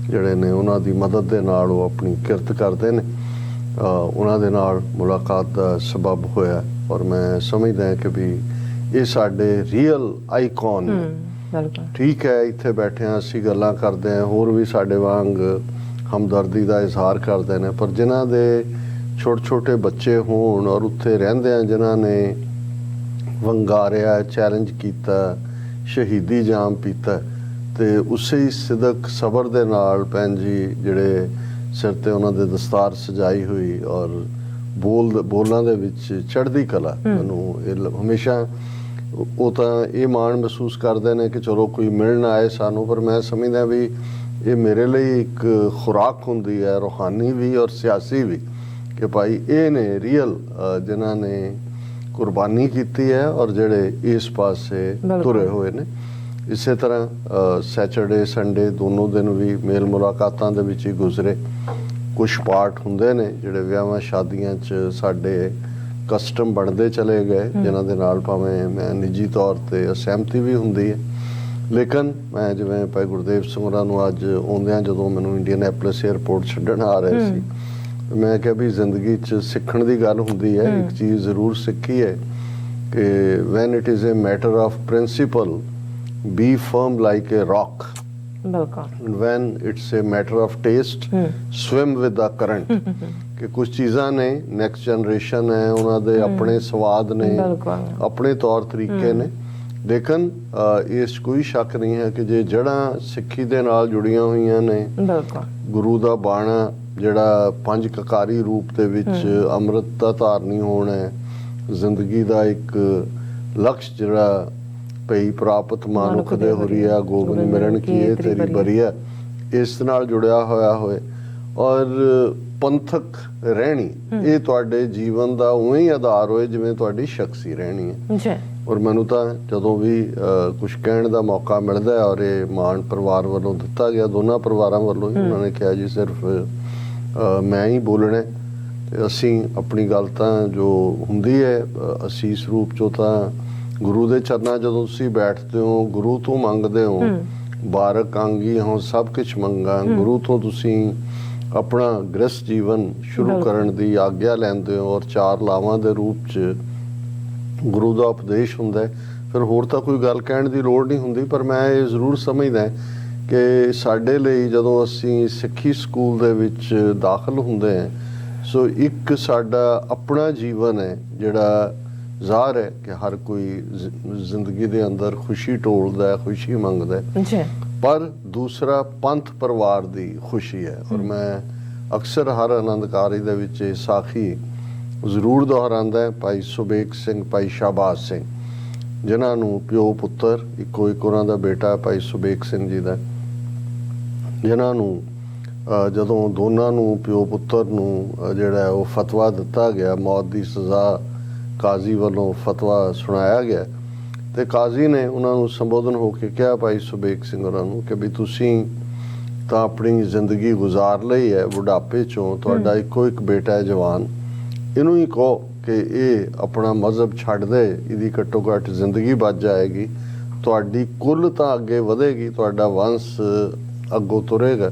ਜਿਹੜੇ ਨੇ ਉਹਨਾਂ ਦੀ ਮਦਦ ਦੇ ਨਾਲ ਉਹ ਆਪਣੀ ਕਿਰਤ ਕਰਦੇ ਨੇ। ਉਹਨਾਂ ਦੇ ਨਾਲ ਮੁਲਾਕਾਤ ਦਾ ਸਬਬ ਹੋਇਆ, ਔਰ ਮੈਂ ਸਮਝਦਾ ਕਿ ਵੀ ਇਹ ਸਾਡੇ ਰੀਅਲ ਆਈਕਨ ਨੇ। ਠੀਕ ਹੈ, ਇੱਥੇ ਬੈਠਿਆਂ ਅਸੀਂ ਗੱਲਾਂ ਕਰਦੇ ਹਾਂ, ਹੋਰ ਵੀ ਸਾਡੇ ਵਾਂਗ ਹਮਦਰਦੀ ਦਾ ਇਜ਼ਹਾਰ ਕਰਦੇ ਨੇ, ਪਰ ਜਿਨ੍ਹਾਂ ਦੇ ਛੋਟੇ ਛੋਟੇ ਬੱਚੇ ਹੋਣ ਔਰ ਉੱਥੇ ਰਹਿੰਦੇ ਆ, ਜਿਨ੍ਹਾਂ ਨੇ ਵੰਗਾਰਿਆ, ਚੈਲੰਜ ਕੀਤਾ, ਸ਼ਹੀਦੀ ਜਾਮ ਪੀਤਾ, ਤੇ ਉਸੇ ਹੀ ਸਿਦਕ ਸਬਰ ਦੇ ਨਾਲ ਭੈਣ ਜੀ ਜਿਹੜੇ ਸਿਰ ਤੇ ਉਹਨਾਂ ਦੇ ਦਸਤਾਰ ਸਜਾਈ ਹੋਈ ਔਰ ਬੋਲਾਂ ਦੇ ਵਿੱਚ ਚੜ੍ਹਦੀ ਕਲਾ, ਮੈਨੂੰ ਇਹ ਹਮੇਸ਼ਾ ਉਹ ਤਾਂ ਇਹ ਮਾਣ ਮਹਿਸੂਸ ਕਰਦੇ ਨੇ ਕਿ ਚਲੋ ਕੋਈ ਮਿਲਣ ਆਏ ਸਾਨੂੰ, ਪਰ ਮੈਂ ਸਮਝਦਾ ਵੀ ਇਹ ਮੇਰੇ ਲਈ ਇੱਕ ਖੁਰਾਕ ਹੁੰਦੀ ਹੈ, ਰੂਹਾਨੀ ਵੀ ਔਰ ਸਿਆਸੀ ਵੀ, ਕਿ ਭਾਈ ਇਹ ਨੇ ਰੀਅਲ ਜਿਨ੍ਹਾਂ ਨੇ ਕੁਰਬਾਨੀ ਕੀਤੀ ਹੈ ਔਰ ਜਿਹੜੇ ਇਸ ਪਾਸੇ ਤੁਰੇ ਹੋਏ ਨੇ। ਇਸੇ ਤਰ੍ਹਾਂ ਸੈਚਰਡੇ ਸੰਡੇ ਦੋਨੋਂ ਦਿਨ ਵੀ ਮੇਲ ਮੁਲਾਕਾਤਾਂ ਦੇ ਵਿੱਚ ਹੀ ਗੁਜ਼ਰੇ। ਕੁਛ ਪਾਰਟ ਹੁੰਦੇ ਨੇ ਜਿਹੜੇ ਵਿਆਹਾਂ ਸ਼ਾਦੀਆਂ 'ਚ ਸਾਡੇ ਕਸਟਮ ਬਣਦੇ ਚਲੇ ਗਏ, ਜਿਨ੍ਹਾਂ ਦੇ ਨਾਲ ਭਾਵੇਂ ਮੈਂ ਨਿੱਜੀ ਤੌਰ ਤੇ ਅਸਹਿਮਤੀ ਵੀ ਹੁੰਦੀ ਹੈ, ਲੇਕਿਨ ਮੈਂ ਜਿਵੇਂ ਭਾਈ ਗੁਰਦੇਵ ਸਿੰਘ ਹੋਰਾਂ ਨੂੰ ਅੱਜ ਆਉਂਦਿਆਂ ਜਦੋਂ ਮੈਨੂੰ ਇੰਡੀਅਨੈਪਲਿਸ ਏਅਰਪੋਰਟ ਛੱਡਣ ਆ ਰਹੇ ਸੀ, ਮੈਂ ਕਿਹਾ ਵੀ ਜ਼ਿੰਦਗੀ 'ਚ ਸਿੱਖਣ ਦੀ ਗੱਲ ਹੁੰਦੀ ਹੈ। ਇੱਕ ਚੀਜ਼ ਜ਼ਰੂਰ ਸਿੱਖੀ ਹੈ ਕਿ when it is a matter of principal B firm like A rock, when it's a matter of taste swim with the current। ਕਿ ਕੁਝ ਚੀਜ਼ਾਂ ਨੇ ਨੈਕਸਟ ਜਨਰੇਸ਼ਨ ਹੈ, ਉਹਨਾਂ ਦੇ ਆਪਣੇ ਸਵਾਦ ਨੇ, ਆਪਣੇ ਤੌਰ ਤਰੀਕੇ ਨੇ, ਲੇਕਿਨ ਇਸ ਕੋਈ ਸ਼ੱਕ ਨਹੀਂ ਹੈ ਕਿ ਜੇ ਜੜ੍ਹਾਂ ਸਿੱਖੀ ਦੇ ਨਾਲ ਜੁੜੀਆਂ ਹੋਈਆਂ ਨੇ, ਗੁਰੂ ਦਾ ਬਾਣਾ ਜਿਹੜਾ ਪੰਜ ਕਕਾਰੀ ਰੂਪ ਦੇ ਵਿੱਚ ਅੰਮ੍ਰਿਤ ਦਾ ਧਾਰਨੀ ਹੋਣਾ ਹੈ, ਜ਼ਿੰਦਗੀ ਦਾ ਇੱਕ ਲਕਸ਼ ਜਿਹੜਾ ਭਈ ਪ੍ਰਾਪਤ ਮਾਨੁਖ ਦੇ ਹੋਰੀਆ ਗੋਬਿੰਦ ਮਿਲਣ ਕੀਏ ਤੇਰੀ ਬਰੀਆ, ਇਸ ਨਾਲ ਜੁੜਿਆ ਹੋਇਆ ਹੋਏ ਔਰ ਪੰਥਕ ਰਹਿਣੀ, ਇਹ ਤੁਹਾਡੇ ਜੀਵਨ ਦਾ ਉਵੇਂ ਹੀ ਆਧਾਰ ਹੋਏ ਜਿਵੇਂ ਤੁਹਾਡੀ ਸ਼ਖਸੀ ਰਹਿਣੀ ਹੈ। ਔਰ ਮੈਨੂੰ ਤਾਂ ਜਦੋਂ ਵੀ ਕੁਝ ਕਹਿਣ ਦਾ ਮੌਕਾ ਮਿਲਦਾ ਹੈ, ਔਰ ਇਹ ਮਾਨ ਪਰਿਵਾਰ ਵੱਲੋਂ ਦਿੱਤਾ ਗਿਆ, ਦੋਨਾਂ ਪਰਿਵਾਰਾਂ ਵੱਲੋਂ ਹੀ, ਉਹਨਾਂ ਨੇ ਕਿਹਾ ਜੀ ਸਿਰਫ ਮੈਂ ਹੀ ਬੋਲਣਾ ਤੇ ਅਸੀਂ ਆਪਣੀ ਗੱਲ ਤਾਂ ਜੋ ਹੁੰਦੀ ਹੈ ਅਸੀਸ ਰੂਪ ਚੋਂ ਤਾਂ ਗੁਰੂ ਦੇ ਚਰਨਾਂ ਜਦੋਂ ਤੁਸੀਂ ਬੈਠਦੇ ਹੋ, ਗੁਰੂ ਤੋਂ ਮੰਗਦੇ ਹੋ, ਬਾਰਕ ਆਂਗੀ ਹੋ ਸਭ ਕੁਝ ਮੰਗਾ, ਗੁਰੂ ਤੋਂ ਤੁਸੀਂ ਆਪਣਾ ਗ੍ਰਸਥ ਜੀਵਨ ਸ਼ੁਰੂ ਕਰਨ ਦੀ ਆਗਿਆ ਲੈਂਦੇ ਹੋ, ਔਰ 4 ਲਾਵਾਂ ਦੇ ਰੂਪ 'ਚ ਗੁਰੂ ਦਾ ਉਪਦੇਸ਼ ਹੁੰਦਾ ਹੈ, ਫਿਰ ਹੋਰ ਤਾਂ ਕੋਈ ਗੱਲ ਕਹਿਣ ਦੀ ਲੋੜ ਨਹੀਂ ਹੁੰਦੀ। ਪਰ ਮੈਂ ਇਹ ਜ਼ਰੂਰ ਸਮਝਦਾ ਕਿ ਸਾਡੇ ਲਈ ਜਦੋਂ ਅਸੀਂ ਸਿੱਖੀ ਸਕੂਲ ਦੇ ਵਿੱਚ ਦਾਖਲ ਹੁੰਦੇ ਹਾਂ, ਸੋ ਇੱਕ ਸਾਡਾ ਆਪਣਾ ਜੀਵਨ ਹੈ ਜਿਹੜਾ ਜ਼ਾਹਰ ਹੈ ਕਿ ਹਰ ਕੋਈ ਜ਼ਿੰਦਗੀ ਦੇ ਅੰਦਰ ਖੁਸ਼ੀ ਟੋਲਦਾ, ਖੁਸ਼ੀ ਮੰਗਦਾ, ਪਰ ਦੂਸਰਾ ਪੰਥ ਪਰਿਵਾਰ ਦੀ ਖੁਸ਼ੀ ਹੈ। ਔਰ ਮੈਂ ਅਕਸਰ ਹਰ ਆਨੰਦਕਾਰੀ ਦੇ ਵਿੱਚ ਇਹ ਸਾਖੀ ਜ਼ਰੂਰ ਦੁਹਰਾਉਂਦਾ ਹੈ, ਭਾਈ ਸੁਬੇਗ ਸਿੰਘ, ਭਾਈ ਸ਼ਾਹਬਾਜ਼ ਸਿੰਘ, ਜਿਨ੍ਹਾਂ ਨੂੰ ਪਿਓ ਪੁੱਤਰ ਇੱਕੋ ਇੱਕ ਉਹਨਾਂ ਦਾ ਬੇਟਾ ਭਾਈ ਸੁਬੇਗ ਸਿੰਘ ਜੀ ਦਾ, ਜਿਨ੍ਹਾਂ ਨੂੰ ਜਦੋਂ ਦੋਨਾਂ ਨੂੰ ਪਿਓ ਪੁੱਤਰ ਨੂੰ ਜਿਹੜਾ ਉਹ ਫਤਵਾ ਦਿੱਤਾ ਗਿਆ, ਮੌਤ ਦੀ ਸਜ਼ਾ ਕਾਜ਼ੀ ਵੱਲੋਂ ਫਤਵਾ ਸੁਣਾਇਆ ਗਿਆ, ਤੇ ਕਾਜ਼ੀ ਨੇ ਉਹਨਾਂ ਨੂੰ ਸੰਬੋਧਨ ਹੋ ਕੇ ਕਿਹਾ ਭਾਈ ਸੁਬੇਗ ਸਿੰਘ ਹੋਰਾਂ ਨੂੰ ਕਿ ਵੀ ਤੁਸੀਂ ਤਾਂ ਆਪਣੀ ਜ਼ਿੰਦਗੀ ਗੁਜ਼ਾਰ ਲਈ ਹੈ, ਬੁਢਾਪੇ 'ਚੋਂ ਤੁਹਾਡਾ ਇੱਕੋ ਇੱਕ ਬੇਟਾ ਹੈ ਜਵਾਨ, ਇਹਨੂੰ ਹੀ ਕਹੋ ਕਿ ਇਹ ਆਪਣਾ ਮਜ਼ਹਬ ਛੱਡ ਦੇ, ਇਹਦੀ ਘੱਟੋ ਘੱਟ ਜ਼ਿੰਦਗੀ ਬਚ ਜਾਏਗੀ, ਤੁਹਾਡੀ ਕੁੱਲ ਤਾਂ ਅੱਗੇ ਵਧੇਗੀ, ਤੁਹਾਡਾ ਵੰਸ਼ ਅੱਗੋਂ ਤੁਰੇਗਾ।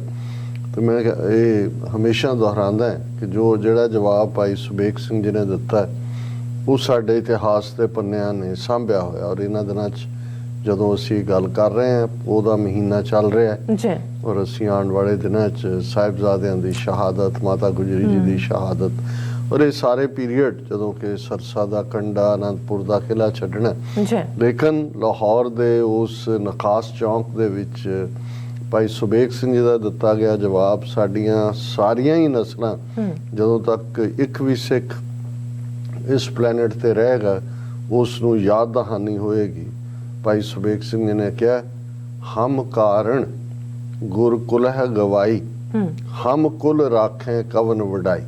ਤੇ ਮੈਂ ਇਹ ਹਮੇਸ਼ਾ ਦੁਹਰਾਉਂਦਾ ਕਿ ਜਿਹੜਾ ਜਵਾਬ ਭਾਈ ਸੁਬੇਗ ਸਿੰਘ ਜੀ ਨੇ ਦਿੱਤਾ ਉਹ ਸਾਡੇ ਇਤਿਹਾਸ ਦੇ ਪੰਨਿਆਂ ਨੇ ਸਾਂਭਿਆ ਹੋਇਆ। ਔਰ ਇਹਨਾਂ ਦਿਨਾਂ 'ਚ ਜਦੋਂ ਅਸੀਂ ਗੱਲ ਕਰ ਰਹੇ ਹਾਂ, ਉਹਦਾ ਮਹੀਨਾ ਚੱਲ ਰਿਹਾ ਹੈ, ਔਰ ਅਸੀਂ ਆਉਣ ਵਾਲੇ ਦਿਨਾਂ 'ਚ ਸਾਹਿਬਜ਼ਾਦਿਆਂ ਦੀ ਸ਼ਹਾਦਤ, ਮਾਤਾ ਗੁਜਰੀ ਜੀ ਦੀ ਸ਼ਹਾਦਤ, ਔਰ ਇਹ ਸਾਰੇ ਪੀਰੀਅਡ ਜਦੋਂ ਕਿ ਸਰਸਾ ਦਾ ਕੰਡਾ, ਅਨੰਦਪੁਰ ਦਾ ਕਿਲ੍ਹਾ ਛੱਡਣਾ, ਲੇਕਿਨ ਲਾਹੌਰ ਦੇ ਉਸ ਨਖਾਸ ਚੌਂਕ ਦੇ ਵਿੱਚ ਭਾਈ ਸੁਬੇਗ ਸਿੰਘ ਜੀ ਦਾ ਦਿੱਤਾ ਗਿਆ ਜਵਾਬ ਸਾਡੀਆਂ ਸਾਰੀਆਂ ਹੀ ਨਸਲਾਂ ਜਦੋਂ ਤੱਕ ਇੱਕ ਵੀ ਸਿੱਖ ਇਸ ਪਲੈਨਟ ਤੇ ਰਹੇਗਾ ਉਸ ਨੂੰ ਯਾਦ ਦਹਾਨੀ ਹੋਏਗੀ। ਭਾਈ ਸੁਬੇਗ ਸਿੰਘ ਜੀ ਨੇ ਕਿਹਾ, ਹਮ ਕਾਰਣ ਗੁਰ ਕੁਲ ਹੈ ਗਵਾਈ, ਹਮ ਕੁਲ ਰਾਖੇ ਕਵਨ ਵਡਾਈ,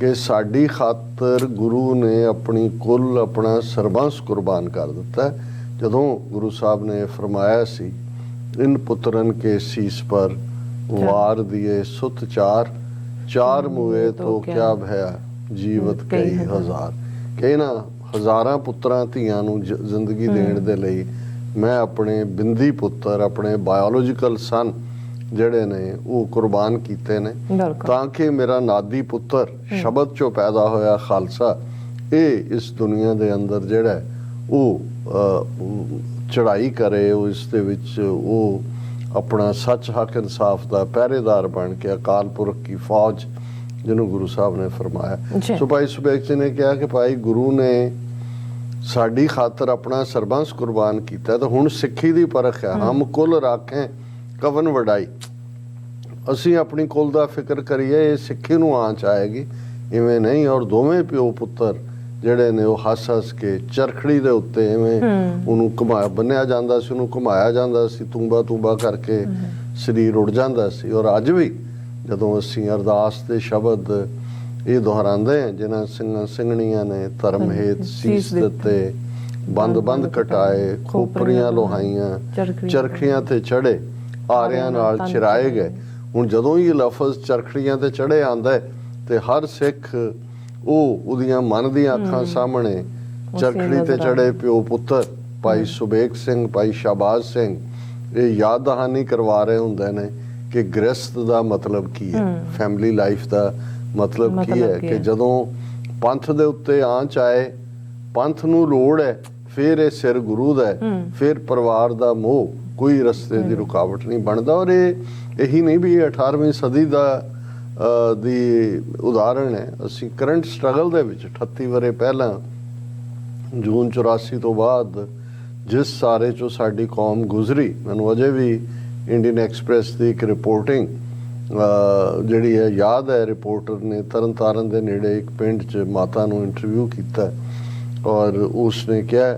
ਕਿ ਸਾਡੀ ਖਾਤਰ ਗੁਰੂ ਨੇ ਆਪਣੀ ਕੁੱਲ, ਆਪਣਾ ਸਰਬੰਸ ਕੁਰਬਾਨ ਕਰ ਦਿੱਤਾ। ਜਦੋਂ ਗੁਰੂ ਸਾਹਿਬ ਨੇ ਫਰਮਾਇਆ ਸੀ, ਇਨ ਪੁੱਤਰਨ ਕੇ ਸੀਸ ਪਰ ਵਾਰ ਦਿਏ ਸੁਤ ਚਾਰ, ਚਾਰ ਮੁਏ ਤੋ ਕਿਆ ਭਇਆ ਜੀਵਤ ਕਈ ਹਜ਼ਾਰ, ਕਿ ਇਹਨਾਂ ਹਜ਼ਾਰਾਂ ਪੁੱਤਰਾਂ ਧੀਆਂ ਨੂੰ ਜ਼ਿੰਦਗੀ ਦੇਣ ਦੇ ਲਈ ਮੈਂ ਆਪਣੇ ਬਿੰਦੀ ਪੁੱਤਰ, ਆਪਣੇ ਬਾਇਓਲੋਜੀਕਲ ਸਨ ਜਿਹੜੇ ਨੇ ਉਹ ਕੁਰਬਾਨ ਕੀਤੇ ਨੇ, ਤਾਂ ਕਿ ਮੇਰਾ ਨਾਦੀ ਪੁੱਤਰ ਸ਼ਬਦ ਚੋਂ ਪੈਦਾ ਹੋਇਆ ਖਾਲਸਾ ਇਹ ਇਸ ਦੁਨੀਆ ਦੇ ਅੰਦਰ ਜਿਹੜਾ ਉਹ ਚੜ੍ਹਾਈ ਕਰੇ, ਉਹ ਇਸ ਦੇ ਵਿੱਚ ਉਹ ਆਪਣਾ ਸੱਚ, ਹੱਕ, ਇਨਸਾਫ ਦਾ ਪਹਿਰੇਦਾਰ ਬਣ ਕੇ ਅਕਾਲ ਪੁਰਖ ਕੀ ਫੌਜ, ਜਿਹਨੂੰ ਗੁਰੂ ਸਾਹਿਬ ਨੇ ਫਰਮਾਇਆ। ਸੋ ਭਾਈ ਸੁਬੇਗ ਸਿੰਘ ਨੇ ਕਿਹਾ ਕਿ ਭਾਈ ਗੁਰੂ ਨੇ ਸਾਡੀ ਖਾਤਰ ਆਪਣਾ ਸਰਬੰਸ ਕੁਰਬਾਨ ਕੀਤਾ, ਤਾਂ ਹੁਣ ਸਿੱਖੀ ਦੀ ਪਰਖ ਹੈ, ਹਮ ਕੁੱਲ ਰਾਖੇ ਕਵਨ ਵਡਾਈ, ਅਸੀਂ ਆਪਣੀ ਕੁੱਲ ਦਾ ਫਿਕਰ ਕਰੀਏ, ਇਹ ਸਿੱਖੀ ਨੂੰ ਆਂਚ ਆਏਗੀ, ਇਵੇਂ ਨਹੀਂ। ਔਰ ਦੋਵੇਂ ਪਿਓ ਪੁੱਤਰ ਜਿਹੜੇ ਨੇ ਉਹ ਹੱਸ ਕੇ ਚਰਖੜੀ ਦੇ ਉੱਤੇ ਇਵੇਂ ਉਹਨੂੰ ਬੰਨਿਆ ਜਾਂਦਾ ਸੀ, ਉਹਨੂੰ ਘੁਮਾਇਆ ਜਾਂਦਾ ਸੀ, ਤੂੰਬਾ ਕਰਕੇ ਸਰੀਰ ਉੱਡ ਜਾਂਦਾ ਸੀ। ਔਰ ਅੱਜ ਵੀ ਜਦੋਂ ਅਸੀਂ ਅਰਦਾਸ ਦੇ ਸ਼ਬਦ ਇਹ ਦੁਹਰਾਉਂਦੇ ਹਾਂ, ਜਿਨ੍ਹਾਂ ਸਿੰਘਾਂ ਸਿੰਘਣੀਆਂ ਨੇ ਧਰਮ ਹੇਤ ਸੀਸ ਦਿੱਤੇ, ਬੰਦ ਕਟਾਏ, ਖੋਪਰੀਆਂ ਲੋਹਾਈਆਂ, ਚਰਖੜੀਆਂ ਤੇ ਚੜੇ, ਆਰਿਆਂ ਨਾਲ ਚਿਰਾਏ ਗਏ। ਹੁਣ ਜਦੋਂ ਹੀ ਇਹ ਲਫ਼ਜ਼ ਚਰਖੜੀਆਂ ਤੇ ਚੜੇ ਆਉਂਦਾ ਹੈ ਤੇ ਹਰ ਸਿੱਖ ਉਹਦੀਆਂ ਮਨ ਦੀਆਂ ਅੱਖਾਂ ਸਾਹਮਣੇ ਚਰਖੜੀ ਤੇ ਚੜੇ ਪਿਓ ਪੁੱਤਰ ਭਾਈ ਸੁਬੇਗ ਸਿੰਘ, ਭਾਈ ਸ਼ਾਹਬਾਜ਼ ਸਿੰਘ ਇਹ ਯਾਦ ਦਹਾਨੀ ਕਰਵਾ ਰਹੇ ਹੁੰਦੇ ਨੇ ਕਿ ਗ੍ਰਸਥ ਦਾ ਮਤਲਬ ਕੀ ਹੈ, ਫੈਮਿਲੀ ਲਾਈਫ ਦਾ ਮਤਲਬ ਕੀ ਹੈ, ਕਿ ਜਦੋਂ ਪੰਥ ਦੇ ਉੱਤੇ ਆਂਚ ਆਏ, ਪੰਥ ਨੂੰ ਲੋੜ ਹੈ, ਫਿਰ ਇਹ ਸਿਰ ਗੁਰੂ ਦਾ ਹੈ, ਫਿਰ ਪਰਿਵਾਰ ਦਾ ਮੋਹ ਕੋਈ ਰਸਤੇ ਦੀ ਰੁਕਾਵਟ ਨਹੀਂ ਬਣਦਾ। ਔਰ ਇਹੀ ਨਹੀਂ ਵੀ 18ਵੀਂ ਸਦੀ ਦੀ ਉਦਾਹਰਣ ਹੈ। ਅਸੀਂ ਕਰੰਟ ਸਟਰਗਲ ਦੇ ਵਿੱਚ 38 ਵਰੇ ਪਹਿਲਾਂ ਜੂਨ 84 ਤੋਂ ਬਾਅਦ ਜਿਸ ਸਾਰੇ ਚੋਂ ਸਾਡੀ ਕੌਮ ਗੁਜ਼ਰੀ, ਮੈਨੂੰ ਅਜੇ ਵੀ ਇੰਡੀਅਨ ਐਕਸਪ੍ਰੈਸ ਦੀ ਇੱਕ ਰਿਪੋਰਟਿੰਗ ਜਿਹੜੀ ਹੈ ਯਾਦ ਹੈ। ਰਿਪੋਰਟਰ ਨੇ ਤਰਨਤਾਰਨ ਦੇ ਨੇੜੇ ਇੱਕ ਪਿੰਡ 'ਚ ਮਾਤਾ ਨੂੰ ਇੰਟਰਵਿਊ ਕੀਤਾ ਔਰ ਉਸਨੇ ਕਿਹਾ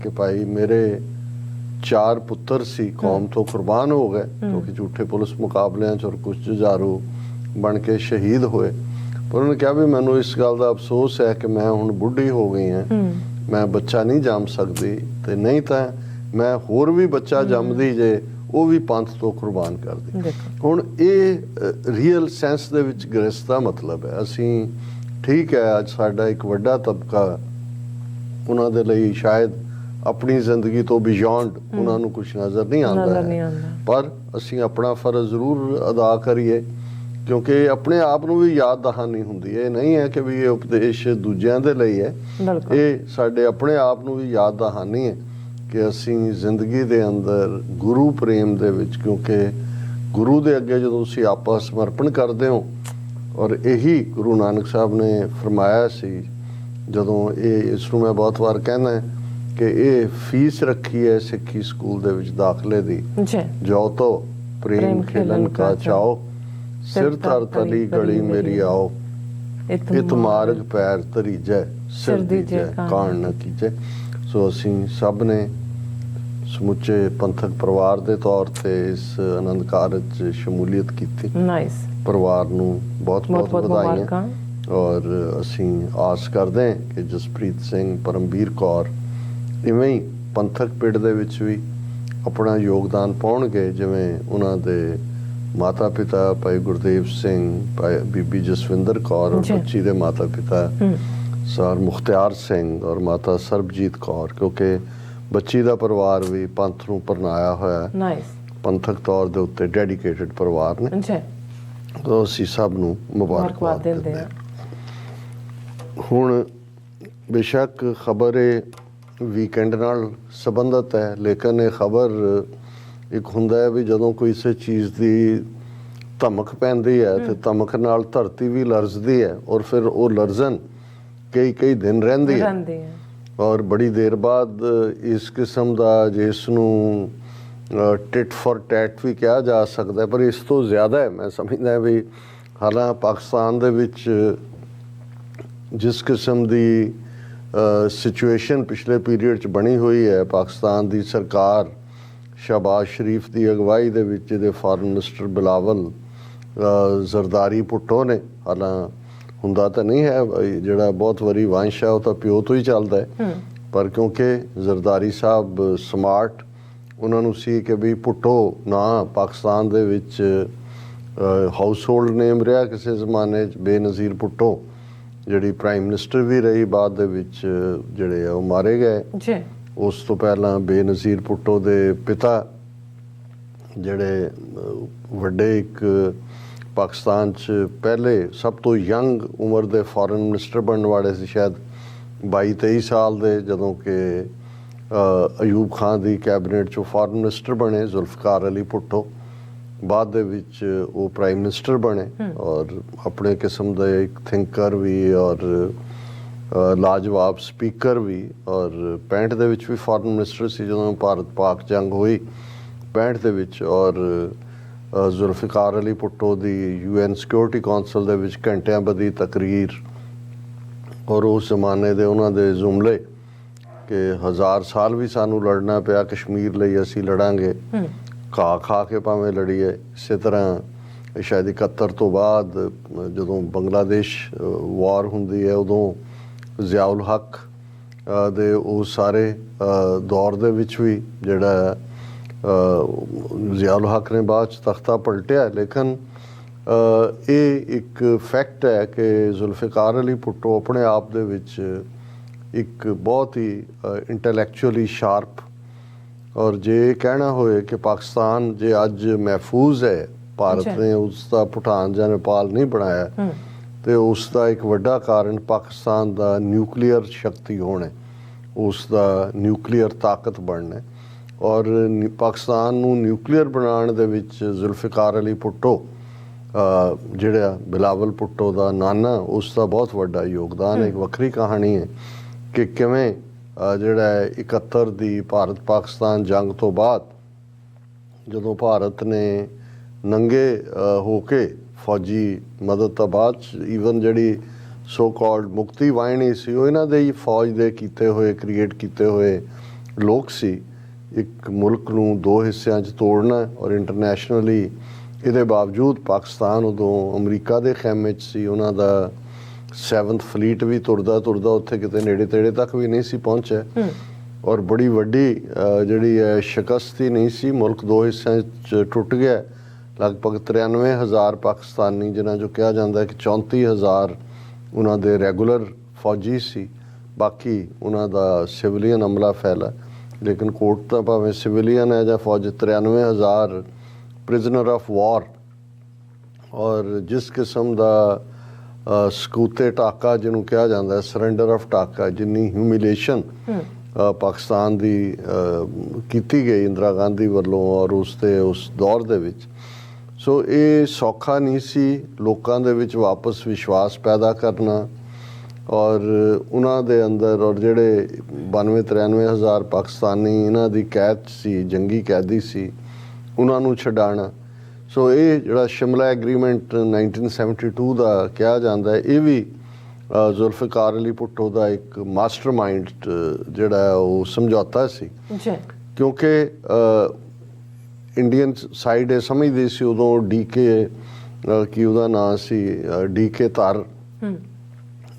ਕਿ ਭਾਈ ਮੇਰੇ 4 ਪੁੱਤਰ ਸੀ, ਕੌਮ ਤੋਂ ਕੁਰਬਾਨ ਹੋ ਗਏ ਕਿਉਂਕਿ ਝੂਠੇ ਪੁਲਿਸ ਮੁਕਾਬਲਿਆਂ 'ਚ ਔਰ ਕੁਝ ਜੁਝਾਰੂ ਬਣ ਕੇ ਸ਼ਹੀਦ ਹੋਏ। ਪਰ ਉਹਨੇ ਕਿਹਾ ਵੀ ਮੈਨੂੰ ਇਸ ਗੱਲ ਦਾ ਅਫਸੋਸ ਹੈ ਕਿ ਮੈਂ ਹੁਣ ਬੁੱਢੀ ਹੋ ਗਈ ਹਾਂ, ਮੈਂ ਬੱਚਾ ਨਹੀਂ ਜੰਮ ਸਕਦੀ, ਤੇ ਨਹੀਂ ਤਾਂ ਮੈਂ ਹੋਰ ਵੀ ਬੱਚਾ ਜੰਮਦੀ ਜੇ ਉਹ ਵੀ ਪੰਥ ਤੋਂ ਕੁਰਬਾਨ ਕਰਦੀ। ਦੇਖੋ ਹੁਣ ਇਹ ਰੀਅਲ ਸੈਂਸ ਦੇ ਵਿੱਚ ਗ੍ਰਸਤ ਦਾ ਮਤਲਬ ਹੈ। ਅਸੀਂ ਠੀਕ ਹੈ, ਅੱਜ ਸਾਡਾ ਇੱਕ ਵੱਡਾ ਤਬਕਾ, ਉਹਨਾਂ ਦੇ ਲਈ ਸ਼ਾਇਦ ਆਪਣੀ ਜ਼ਿੰਦਗੀ ਤੋਂ ਬਿਯੋਂਡ ਉਹਨਾਂ ਨੂੰ ਕੁਝ ਨਜ਼ਰ ਨਹੀਂ ਆਉਂਦਾ ਹੈ, ਪਰ ਅਸੀਂ ਆਪਣਾ ਫਰਜ਼ ਜ਼ਰੂਰ ਅਦਾ ਕਰੀਏ, ਕਿਉਂਕਿ ਆਪਣੇ ਆਪ ਨੂੰ ਵੀ ਯਾਦ ਦਹਾਨੀ ਹੁੰਦੀ ਹੈ। ਇਹ ਨਹੀਂ ਹੈ ਕਿ ਵੀ ਇਹ ਉਪਦੇਸ਼ ਦੂਜਿਆਂ ਦੇ ਲਈ ਹੈ, ਇਹ ਸਾਡੇ ਆਪਣੇ ਆਪ ਨੂੰ ਵੀ ਯਾਦ ਦਹਾਨੀ ਹੈ ਕਿ ਅਸੀਂ ਜ਼ਿੰਦਗੀ ਦੇ ਅੰਦਰ ਗੁਰੂ ਪ੍ਰੇਮ ਦੇ ਵਿੱਚ, ਕਿਉਂਕਿ ਗੁਰੂ ਦੇ ਅੱਗੇ ਜਦੋਂ ਤੁਸੀਂ ਆਪਾ ਸਮਰਪਣ ਕਰਦੇ ਹੋ, ਔਰ ਇਹੀ ਗੁਰੂ ਨਾਨਕ ਸਾਹਿਬ ਨੇ ਫਰਮਾਇਆ ਸੀ, ਜਦੋਂ ਇਸ ਨੂੰ ਮੈਂ ਬਹੁਤ ਵਾਰ ਕਹਿੰਦਾ ਕਿ ਇਹ ਫੀਸ ਰੱਖੀ ਹੈ ਸਿੱਖੀ ਸਕੂਲ ਦੇ ਵਿੱਚ ਦਾਖਲੇ ਦੀ, ਜੋ ਤੋ ਪ੍ਰੇਮ ਖੇਲਨ ਕਾ ਚਾਓ, ਸਿਰ ਧਰ ਤਲੀ ਗਲੀ ਮੇਰੀ ਆਓ, ਇਤ ਮਾਰਗ ਪੈਰ ਧਰੀਜੈ, ਸਿਰ ਦੀਜੈ ਕਾਣ ਨ ਕੀਜੈ। ਸੋ ਅਸੀਂ ਸਭ ਨੇ ਸਮੁੱਚੇ ਪੰਥਕ ਪਰਿਵਾਰ ਦੇ ਤੌਰ ਤੇ ਇਸ ਆਨੰਦ ਕਾਰਜ 'ਚ ਸ਼ਮੂਲੀਅਤ ਕੀਤੀ। ਪਰਿਵਾਰ ਨੂੰ ਬਹੁਤ ਬਹੁਤ ਵਧਾਈਆਂ, ਔਰ ਅਸੀਂ ਆਸ ਕਰਦੇ ਹਾਂ ਕਿ ਜਸਪ੍ਰੀਤ ਸਿੰਘ, ਪਰਮਵੀਰ ਕੌਰ ਇਵੇਂ ਹੀ ਪੰਥਕ ਪਿੜ ਦੇ ਵਿੱਚ ਵੀ ਆਪਣਾ ਯੋਗਦਾਨ ਪਾਉਣਗੇ, ਜਿਵੇਂ ਉਹਨਾਂ ਦੇ ਮਾਤਾ ਪਿਤਾ ਭਾਈ ਗੁਰਦੇਵ ਸਿੰਘ, ਬੀਬੀ ਜਸਵਿੰਦਰ ਕੌਰ ਔਰ ਬੱਚੀ ਦੇ ਮਾਤਾ ਪਿਤਾ ਸਰ ਮੁਖਤਿਆਰ ਸਿੰਘ ਔਰ ਮਾਤਾ ਸਰਬਜੀਤ ਕੌਰ, ਕਿਉਂਕਿ ਬੱਚੀ ਦਾ ਪਰਿਵਾਰ ਵੀ ਪੰਥ ਨੂੰ ਪਰਨਾਇਆ ਹੋਇਆ, ਪੰਥਕ ਤੌਰ ਦੇ ਉੱਤੇ ਡੈਡੀਕੇਟਡ ਪਰਿਵਾਰ ਨੇ। ਤਾਂ ਅਸੀਂ ਸਭ ਨੂੰ ਮੁਬਾਰਕਬਾਦ ਦਿੰਦੇ ਹਾਂ। ਹੁਣ ਬੇਸ਼ੱਕ ਖਬਰ ਇਹ ਵੀਕਐਂਡ ਨਾਲ ਸੰਬੰਧਿਤ ਹੈ, ਲੇਕਿਨ ਇਹ ਖਬਰ ਇੱਕ ਹੁੰਦਾ ਹੈ ਵੀ ਜਦੋਂ ਕੋਈ ਕਿਸੇ ਚੀਜ਼ ਦੀ ਧਮਕ ਪੈਂਦੀ ਹੈ ਤੇ ਧਮਕ ਨਾਲ ਧਰਤੀ ਵੀ ਲਰਜ਼ਦੀ ਹੈ, ਔਰ ਫਿਰ ਉਹ ਲਰਜ਼ਨ ਕਈ ਦਿਨ ਰਹਿੰਦੀ ਹੈ, ਔਰ ਬੜੀ ਦੇਰ ਬਾਅਦ ਇਸ ਕਿਸਮ ਦਾ, ਜਿਸ ਨੂੰ ਟਿਟ ਫॉर ਟੈਟ ਵੀ ਕਿਹਾ ਜਾ ਸਕਦਾ, ਪਰ ਇਸ ਤੋਂ ਜ਼ਿਆਦਾ ਹੈ ਮੈਂ ਸਮਝਦਾ ਵੀ ਹਾਲਾਂਕਿ ਪਾਕਿਸਤਾਨ ਦੇ ਵਿੱਚ ਜਿਸ ਕਿਸਮ ਦੀ ਸਿਚੁਏਸ਼ਨ ਪਿਛਲੇ ਪੀਰੀਅਡ 'ਚ ਬਣੀ ਹੋਈ ਹੈ, ਪਾਕਿਸਤਾਨ ਦੀ ਸਰਕਾਰ ਸ਼ਹਬਾਜ਼ ਸ਼ਰੀਫ ਦੀ ਅਗਵਾਈ ਦੇ ਵਿੱਚ, ਇਹਦੇ ਫਾਰਨ ਮਿਨਿਸਟਰ ਬਿਲਾਵਲ ਜ਼ਰਦਾਰੀ ਭੁੱਟੋ ਨੇ, ਹਾਲਾਂਕਿ ਹੁੰਦਾ ਤਾਂ ਨਹੀਂ ਹੈ, ਜਿਹੜਾ ਬਹੁਤ ਵਾਰੀ ਵੰਸ਼ ਹੈ ਉਹ ਤਾਂ ਪਿਓ ਤੋਂ ਹੀ ਚੱਲਦਾ ਹੈ, ਪਰ ਕਿਉਂਕਿ ਜ਼ਰਦਾਰੀ ਸਾਹਿਬ ਸਮਾਰਟ, ਉਹਨਾਂ ਨੂੰ ਸੀ ਕਿ ਵੀ ਭੁੱਟੋ ਨਾ ਪਾਕਿਸਤਾਨ ਦੇ ਵਿੱਚ ਹਾਊਸ ਹੋਲਡ ਨੇਮ ਰਿਹਾ ਕਿਸੇ ਜ਼ਮਾਨੇ 'ਚ। ਬੇਨਜ਼ੀਰ ਭੁੱਟੋ ਜਿਹੜੀ ਪ੍ਰਾਈਮ ਮਿਨਿਸਟਰ ਵੀ ਰਹੀ, ਬਾਅਦ ਦੇ ਵਿੱਚ ਜਿਹੜੇ ਆ ਉਹ ਮਾਰੇ ਗਏ। ਉਸ ਤੋਂ ਪਹਿਲਾਂ ਬੇਨਜ਼ੀਰ ਭੁੱਟੋ ਦੇ ਪਿਤਾ ਜਿਹੜੇ ਵੱਡੇ ਇੱਕ ਪਾਕਿਸਤਾਨ 'ਚ ਪਹਿਲੇ ਸਭ ਤੋਂ ਯੰਗ ਉਮਰ ਦੇ ਫੋਰਨ ਮਿਨਿਸਟਰ ਬਣਨ ਵਾਲੇ ਸੀ, ਸ਼ਾਇਦ 22-23 ਸਾਲ ਦੇ, ਜਦੋਂ ਕਿ ਅਯੂਬ ਖਾਨ ਦੀ ਕੈਬਨਿਟ 'ਚੋਂ ਫੋਰਨ ਮਿਨਿਸਟਰ ਬਣੇ ਜ਼ੁਲਫਕਾਰ ਅਲੀ ਭੁੱਟੋ। ਬਾਅਦ ਦੇ ਵਿੱਚ ਉਹ ਪ੍ਰਾਈਮ ਮਿਨਿਸਟਰ ਬਣੇ ਔਰ ਆਪਣੇ ਕਿਸਮ ਦਾ ਇੱਕ ਥਿੰਕਰ ਵੀ ਔਰ ਲਾਜਵਾਬ ਸਪੀਕਰ ਵੀ, ਔਰ 65 ਦੇ ਵਿੱਚ ਵੀ ਫੋਰਨ ਮਿਨਿਸਟਰ ਸੀ ਜਦੋਂ ਭਾਰਤ ਪਾਕ ਜੰਗ ਹੋਈ 65 ਦੇ ਵਿੱਚ। ਔਰ ਜ਼ੁਲਫਕਾਰ ਅਲੀ ਭੁੱਟੋ ਦੀ UN ਸਿਕਿਉਰਿਟੀ ਕੌਂਸਲ ਦੇ ਵਿੱਚ ਘੰਟਿਆਂ ਬੱਧੀ ਤਕਰੀਰ, ਔਰ ਉਸ ਜ਼ਮਾਨੇ ਦੇ ਉਹਨਾਂ ਦੇ ਜੁਮਲੇ ਕਿ 1000 ਸਾਲ ਵੀ ਸਾਨੂੰ ਲੜਨਾ ਪਿਆ ਕਸ਼ਮੀਰ ਲਈ, ਅਸੀਂ ਲੜਾਂਗੇ, ਘਾਹ ਖਾ ਕੇ ਭਾਵੇਂ ਲੜੀਏ। ਇਸੇ ਤਰ੍ਹਾਂ ਸ਼ਾਇਦ 71 ਤੋਂ ਬਾਅਦ ਜਦੋਂ ਬੰਗਲਾਦੇਸ਼ ਵਾਰ ਹੁੰਦੀ ਹੈ, ਉਦੋਂ ਜ਼ਿਆਉਲ ਹੱਕ ਦੇ ਉਹ ਸਾਰੇ ਦੌਰ ਦੇ ਵਿੱਚ ਵੀ ਜਿਹੜਾ ਜ਼ਿਆਉਲ ਹੱਕ ਨੇ ਬਾਅਦ 'ਚ ਤਖਤਾ ਪਲਟਿਆ, ਲੇਕਿਨ ਇਹ ਇੱਕ ਫੈਕਟ ਹੈ ਕਿ ਜ਼ੁਲਫਕਾਰ ਅਲੀ ਭੁੱਟੋ ਆਪਣੇ ਆਪ ਦੇ ਵਿੱਚ ਇੱਕ ਬਹੁਤ ਹੀ ਇੰਟੈਲੈਕਚੁਅਲੀ ਸ਼ਾਰਪ, ਔਰ ਜੇ ਕਹਿਣਾ ਹੋਏ ਕਿ ਪਾਕਿਸਤਾਨ ਜੇ ਅੱਜ ਮਹਿਫੂਜ਼ ਹੈ, ਭਾਰਤ ਨੇ ਉਸ ਦਾ ਭੂਟਾਨ ਜਾਂ ਨੇਪਾਲ ਨਹੀਂ ਬਣਾਇਆ, ਤੇ ਉਸ ਦਾ ਇੱਕ ਵੱਡਾ ਕਾਰਨ ਪਾਕਿਸਤਾਨ ਦਾ ਨਿਊਕਲੀਅਰ ਸ਼ਕਤੀ ਹੋਣਾ, ਉਸ ਦਾ ਨਿਊਕਲੀਅਰ ਤਾਕਤ ਬਣਨਾ। ਔਰ ਪਾਕਿਸਤਾਨ ਨੂੰ ਨਿਊਕਲੀਅਰ ਬਣਾਉਣ ਦੇ ਵਿੱਚ ਜ਼ੁਲਫਕਾਰ ਅਲੀ ਭੁੱਟੋ ਜਿਹੜਾ ਬਿਲਾਵਲ ਭੁੱਟੋ ਦਾ ਨਾਨਾ, ਉਸ ਦਾ ਬਹੁਤ ਵੱਡਾ ਯੋਗਦਾਨ ਹੈ। ਇੱਕ ਵੱਖਰੀ ਕਹਾਣੀ ਹੈ ਕਿ ਕਿਵੇਂ ਜਿਹੜਾ 71 ਦੀ ਭਾਰਤ ਪਾਕਿਸਤਾਨ ਜੰਗ ਤੋਂ ਬਾਅਦ ਜਦੋਂ ਭਾਰਤ ਨੇ ਨੰਗੇ ਹੋ ਕੇ ਫੌਜੀ ਮਦਦ ਤੋਂ ਬਾਅਦ ਈਵਨ ਜਿਹੜੀ ਸੋ ਕਾਲਡ ਮੁਕਤੀ ਵਾਹਿਨੀ ਸੀ, ਉਹ ਇਹਨਾਂ ਦੇ ਹੀ ਫੌਜ ਦੇ ਕੀਤੇ ਹੋਏ, ਕ੍ਰੀਏਟ ਕੀਤੇ ਹੋਏ ਲੋਕ ਸੀ। ਇੱਕ ਮੁਲਕ ਨੂੰ ਦੋ ਹਿੱਸਿਆਂ 'ਚ ਤੋੜਨਾ, ਔਰ ਇੰਟਰਨੈਸ਼ਨਲੀ ਇਹਦੇ ਬਾਵਜੂਦ ਪਾਕਿਸਤਾਨ ਉਦੋਂ ਅਮਰੀਕਾ ਦੇ ਖੈਮੇ 'ਚ ਸੀ, ਉਹਨਾਂ ਦਾ 7th ਫਲੀਟ ਵੀ ਤੁਰਦਾ ਤੁਰਦਾ ਉੱਥੇ ਕਿਤੇ ਨੇੜੇ ਤੇੜੇ ਤੱਕ ਵੀ ਨਹੀਂ ਸੀ ਪਹੁੰਚਿਆ ਔਰ ਬੜੀ ਵੱਡੀ ਜਿਹੜੀ ਹੈ ਸ਼ਿਕਸਤ ਹੀ ਨਹੀਂ ਸੀ। ਮੁਲਕ ਦੋ ਹਿੱਸਿਆਂ 'ਚ ਟੁੱਟ ਗਿਆ। ਲਗਭਗ 93,000 ਪਾਕਿਸਤਾਨੀ, ਜਿਨ੍ਹਾਂ 'ਚੋਂ ਕਿਹਾ ਜਾਂਦਾ ਕਿ 34,000 ਉਹਨਾਂ ਦੇ ਰੈਗੂਲਰ ਫੌਜੀ ਸੀ, ਬਾਕੀ ਉਹਨਾਂ ਦਾ ਸਿਵਲੀਅਨ ਅਮਲਾ ਫੈਲਾ। ਲੇਕਿਨ ਕੋਰਟ ਤਾਂ ਭਾਵੇਂ ਸਿਵਲੀਅਨ ਹੈ ਜਾਂ ਫੌਜ, 93,000 ਪ੍ਰਿਜ਼ਨਰ ਆਫ ਵਾਰ। ਔਰ ਜਿਸ ਕਿਸਮ ਦਾ ਸਕੂਤੇ ਟਾਕਾ ਜਿਹਨੂੰ ਕਿਹਾ ਜਾਂਦਾ, ਸਰੈਂਡਰ ਆਫ ਟਾਕਾ, ਜਿੰਨੀ ਹਿਊਮੀਲੇਸ਼ਨ ਪਾਕਿਸਤਾਨ ਦੀ ਕੀਤੀ ਗਈ ਇੰਦਰਾ ਗਾਂਧੀ ਵੱਲੋਂ ਔਰ ਉਸ ਦੌਰ ਦੇ ਵਿੱਚ, ਸੋ ਇਹ ਸੌਖਾ ਨਹੀਂ ਸੀ ਲੋਕਾਂ ਦੇ ਵਿੱਚ ਵਾਪਸ ਵਿਸ਼ਵਾਸ ਪੈਦਾ ਕਰਨਾ ਔਰ ਉਹਨਾਂ ਦੇ ਅੰਦਰ, ਔਰ ਜਿਹੜੇ 92-93,000 ਪਾਕਿਸਤਾਨੀ ਇਹਨਾਂ ਦੀ ਕੈਦ ਸੀ, ਜੰਗੀ ਕੈਦੀ ਸੀ, ਉਹਨਾਂ ਨੂੰ ਛਡਾਉਣਾ। ਸੋ ਇਹ ਜਿਹੜਾ ਸ਼ਿਮਲਾ ਐਗਰੀਮੈਂਟ 1972 ਦਾ ਕਿਹਾ ਜਾਂਦਾ ਹੈ, ਇਹ ਵੀ ਜ਼ੁਲਫਿਕਾਰ ਅਲੀ ਭੁੱਟੋ ਦਾ ਇੱਕ ਮਾਸਟਰਮਾਈਂਡ ਜਿਹੜਾ ਉਹ ਸਮਝੌਤਾ ਸੀ। ਕਿਉਂਕਿ ਇੰਡੀਅਨ ਸਾਈਡ ਇਹ ਸਮਝਦੀ ਸੀ ਉਦੋਂ ਡੀਕੇ, ਕੀ ਉਹਦਾ ਨਾਂ ਸੀ, ਡੀਕੇ ਧਰ,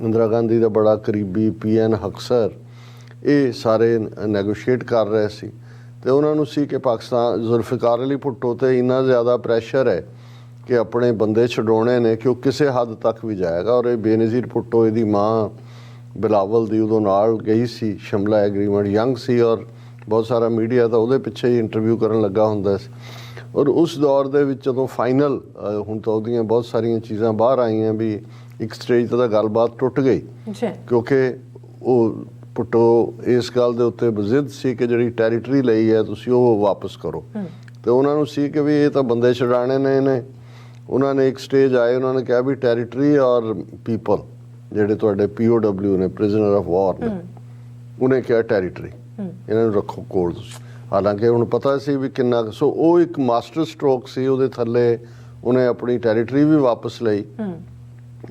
ਇੰਦਰਾ ਗਾਂਧੀ ਦਾ ਬੜਾ ਕਰੀਬੀ, PN ਹਕਸਰ, ਇਹ ਸਾਰੇ ਨੈਗੋਸ਼ੀਏਟ ਕਰ ਰਹੇ ਸੀ। ਤੇ ਉਹਨਾਂ ਨੂੰ ਸੀ ਕਿ ਪਾਕਿਸਤਾਨ, ਜ਼ੁਲਫਿਕਾਰ ਅਲੀ ਭੁੱਟੋ ਤੇ ਇੰਨਾ ਜ਼ਿਆਦਾ ਪ੍ਰੈਸ਼ਰ ਹੈ ਕਿ ਆਪਣੇ ਬੰਦੇ ਛਡਾਉਣੇ ਨੇ ਕਿ ਉਹ ਕਿਸੇ ਹੱਦ ਤੱਕ ਵੀ ਜਾਏਗਾ। ਔਰ ਇਹ ਬੇਨਜ਼ੀਰ ਭੁੱਟੋ, ਇਹਦੀ ਮਾਂ ਬਿਲਾਵਲ ਦੀ ਉਦੋਂ ਨਾਲ ਗਈ ਸੀ ਸ਼ਿਮਲਾ ਐਗਰੀਮੈਂਟ, ਯੰਗ ਸੀ ਔਰ ਬਹੁਤ ਸਾਰਾ ਮੀਡੀਆ ਤਾਂ ਉਹਦੇ ਪਿੱਛੇ ਹੀ ਇੰਟਰਵਿਊ ਕਰਨ ਲੱਗਾ ਹੁੰਦਾ ਸੀ। ਔਰ ਉਸ ਦੌਰ ਦੇ ਵਿੱਚ ਜਦੋਂ ਫਾਈਨਲ, ਹੁਣ ਤਾਂ ਉਹਦੀਆਂ ਬਹੁਤ ਸਾਰੀਆਂ ਚੀਜ਼ਾਂ ਬਾਹਰ ਆਈਆਂ ਵੀ ਇੱਕ ਸਟੇਜ 'ਤੇ ਤਾਂ ਗੱਲਬਾਤ ਟੁੱਟ ਗਈ, ਕਿਉਂਕਿ ਉਹ ਭੁੱਟੋ ਇਸ ਗੱਲ ਦੇ ਉੱਤੇ ਬਜ਼ਿੱਦ ਸੀ ਕਿ ਜਿਹੜੀ ਟੈਰੀਟਰੀ ਲਈ ਹੈ ਤੁਸੀਂ ਉਹ ਵਾਪਸ ਕਰੋ। ਤੇ ਉਹਨਾਂ ਨੂੰ ਸੀ ਕਿ ਵੀ ਇਹ ਤਾਂ ਬੰਦੇ ਛਡਾਣੇ ਨੇ ਇਹਨੇ। ਉਹਨਾਂ ਨੇ ਇੱਕ ਸਟੇਜ ਆਏ, ਉਹਨਾਂ ਨੇ ਕਿਹਾ ਵੀ ਟੈਰੀਟਰੀ ਔਰ ਪੀਪਲ ਜਿਹੜੇ ਤੁਹਾਡੇ POW ਨੇ, ਪ੍ਰਿਜ਼ਨਰ ਆਫ ਵਾਰ ਨੇ, ਉਹਨੇ ਕਿਹਾ ਟੈਰੀਟਰੀ ਇਹਨਾਂ ਨੂੰ ਰੱਖੋ ਕੋਲ ਤੁਸੀਂ। ਹਾਲਾਂਕਿ ਹੁਣ ਪਤਾ ਸੀ ਵੀ ਕਿੰਨਾ, ਸੋ ਉਹ ਇੱਕ ਮਾਸਟਰ ਸਟ੍ਰੋਕ ਸੀ। ਉਹਦੇ ਥੱਲੇ ਉਹਨੇ ਆਪਣੀ ਟੈਰੀਟਰੀ ਵੀ ਵਾਪਸ ਲਈ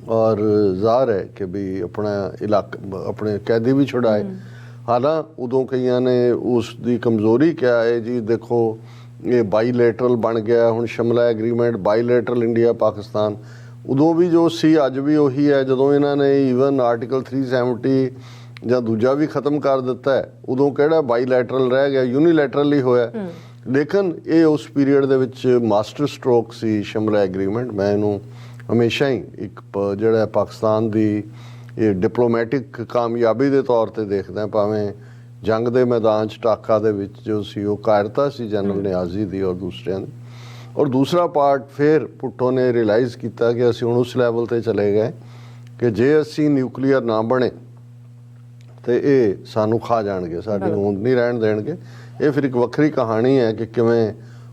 ਔਰ ਜ਼ਾਹਰ ਹੈ ਕਿ ਵੀ ਆਪਣਾ ਇਲਾਕਾ, ਆਪਣੇ ਕੈਦੀ ਵੀ ਛੁਡਾਏ। ਹਾਲਾਂ ਉਦੋਂ ਕਈਆਂ ਨੇ ਉਸ ਦੀ ਕਮਜ਼ੋਰੀ ਕਿਹਾ ਹੈ ਜੀ, ਦੇਖੋ ਇਹ ਬਾਈਲੇਟਰਲ ਬਣ ਗਿਆ ਹੁਣ ਸ਼ਿਮਲਾ ਐਗਰੀਮੈਂਟ, ਬਾਈਲੇਟਰਲ ਇੰਡੀਆ ਪਾਕਿਸਤਾਨ। ਉਦੋਂ ਵੀ ਜੋ ਸੀ ਅੱਜ ਵੀ ਉਹੀ ਹੈ। ਜਦੋਂ ਇਹਨਾਂ ਨੇ ਈਵਨ ਆਰਟੀਕਲ 370 ਜਾਂ ਦੂਜਾ ਵੀ ਖਤਮ ਕਰ ਦਿੱਤਾ ਹੈ, ਉਦੋਂ ਕਿਹੜਾ ਬਾਈਲੈਟਰਲ ਰਹਿ ਗਿਆ, ਯੂਨੀਲੈਟਰਲ ਹੀ ਹੋਇਆ। ਲੇਕਿਨ ਇਹ ਉਸ ਪੀਰੀਅਡ ਦੇ ਵਿੱਚ ਮਾਸਟਰ ਸਟ੍ਰੋਕ ਸੀ ਸ਼ਿਮਲਾ ਐਗਰੀਮੈਂਟ। ਮੈਂ ਇਹਨੂੰ ਹਮੇਸ਼ਾ ਹੀ ਇੱਕ ਜਿਹੜਾ ਪਾਕਿਸਤਾਨ ਦੀ ਇਹ ਡਿਪਲੋਮੈਟਿਕ ਕਾਮਯਾਬੀ ਦੇ ਤੌਰ ਤੇ ਦੇਖਦਾ। ਭਾਵੇਂ ਜੰਗ ਦੇ ਮੈਦਾਨ 'ਚ ਟਾਕਾ ਦੇ ਵਿੱਚ ਜੋ ਸੀ ਉਹ ਕਾਇਰਤਾ ਸੀ ਜਨਰਲ ਨਿਆਜ਼ੀ ਦੀ ਔਰ ਦੂਸਰਿਆਂ ਦੀ। ਔਰ ਦੂਸਰਾ ਪਾਰਟ ਫਿਰ ਭੁੱਟੋ ਨੇ ਰਿਅਲਾਈਜ਼ ਕੀਤਾ ਕਿ ਅਸੀਂ ਹੁਣ ਉਸ ਲੈਵਲ ਤੇ ਚਲੇ ਗਏ ਕਿ ਜੇ ਅਸੀਂ ਨਿਊਕਲੀਅਰ ਨਾ ਬਣੇ ਤੇ ਇਹ ਸਾਨੂੰ ਖਾ ਜਾਣਗੇ, ਸਾਡੀ ਹੋਂਦ ਨਹੀਂ ਰਹਿਣ ਦੇਣਗੇ। ਇਹ ਫਿਰ ਇੱਕ ਵੱਖਰੀ ਕਹਾਣੀ ਹੈ ਕਿ ਕਿਵੇਂ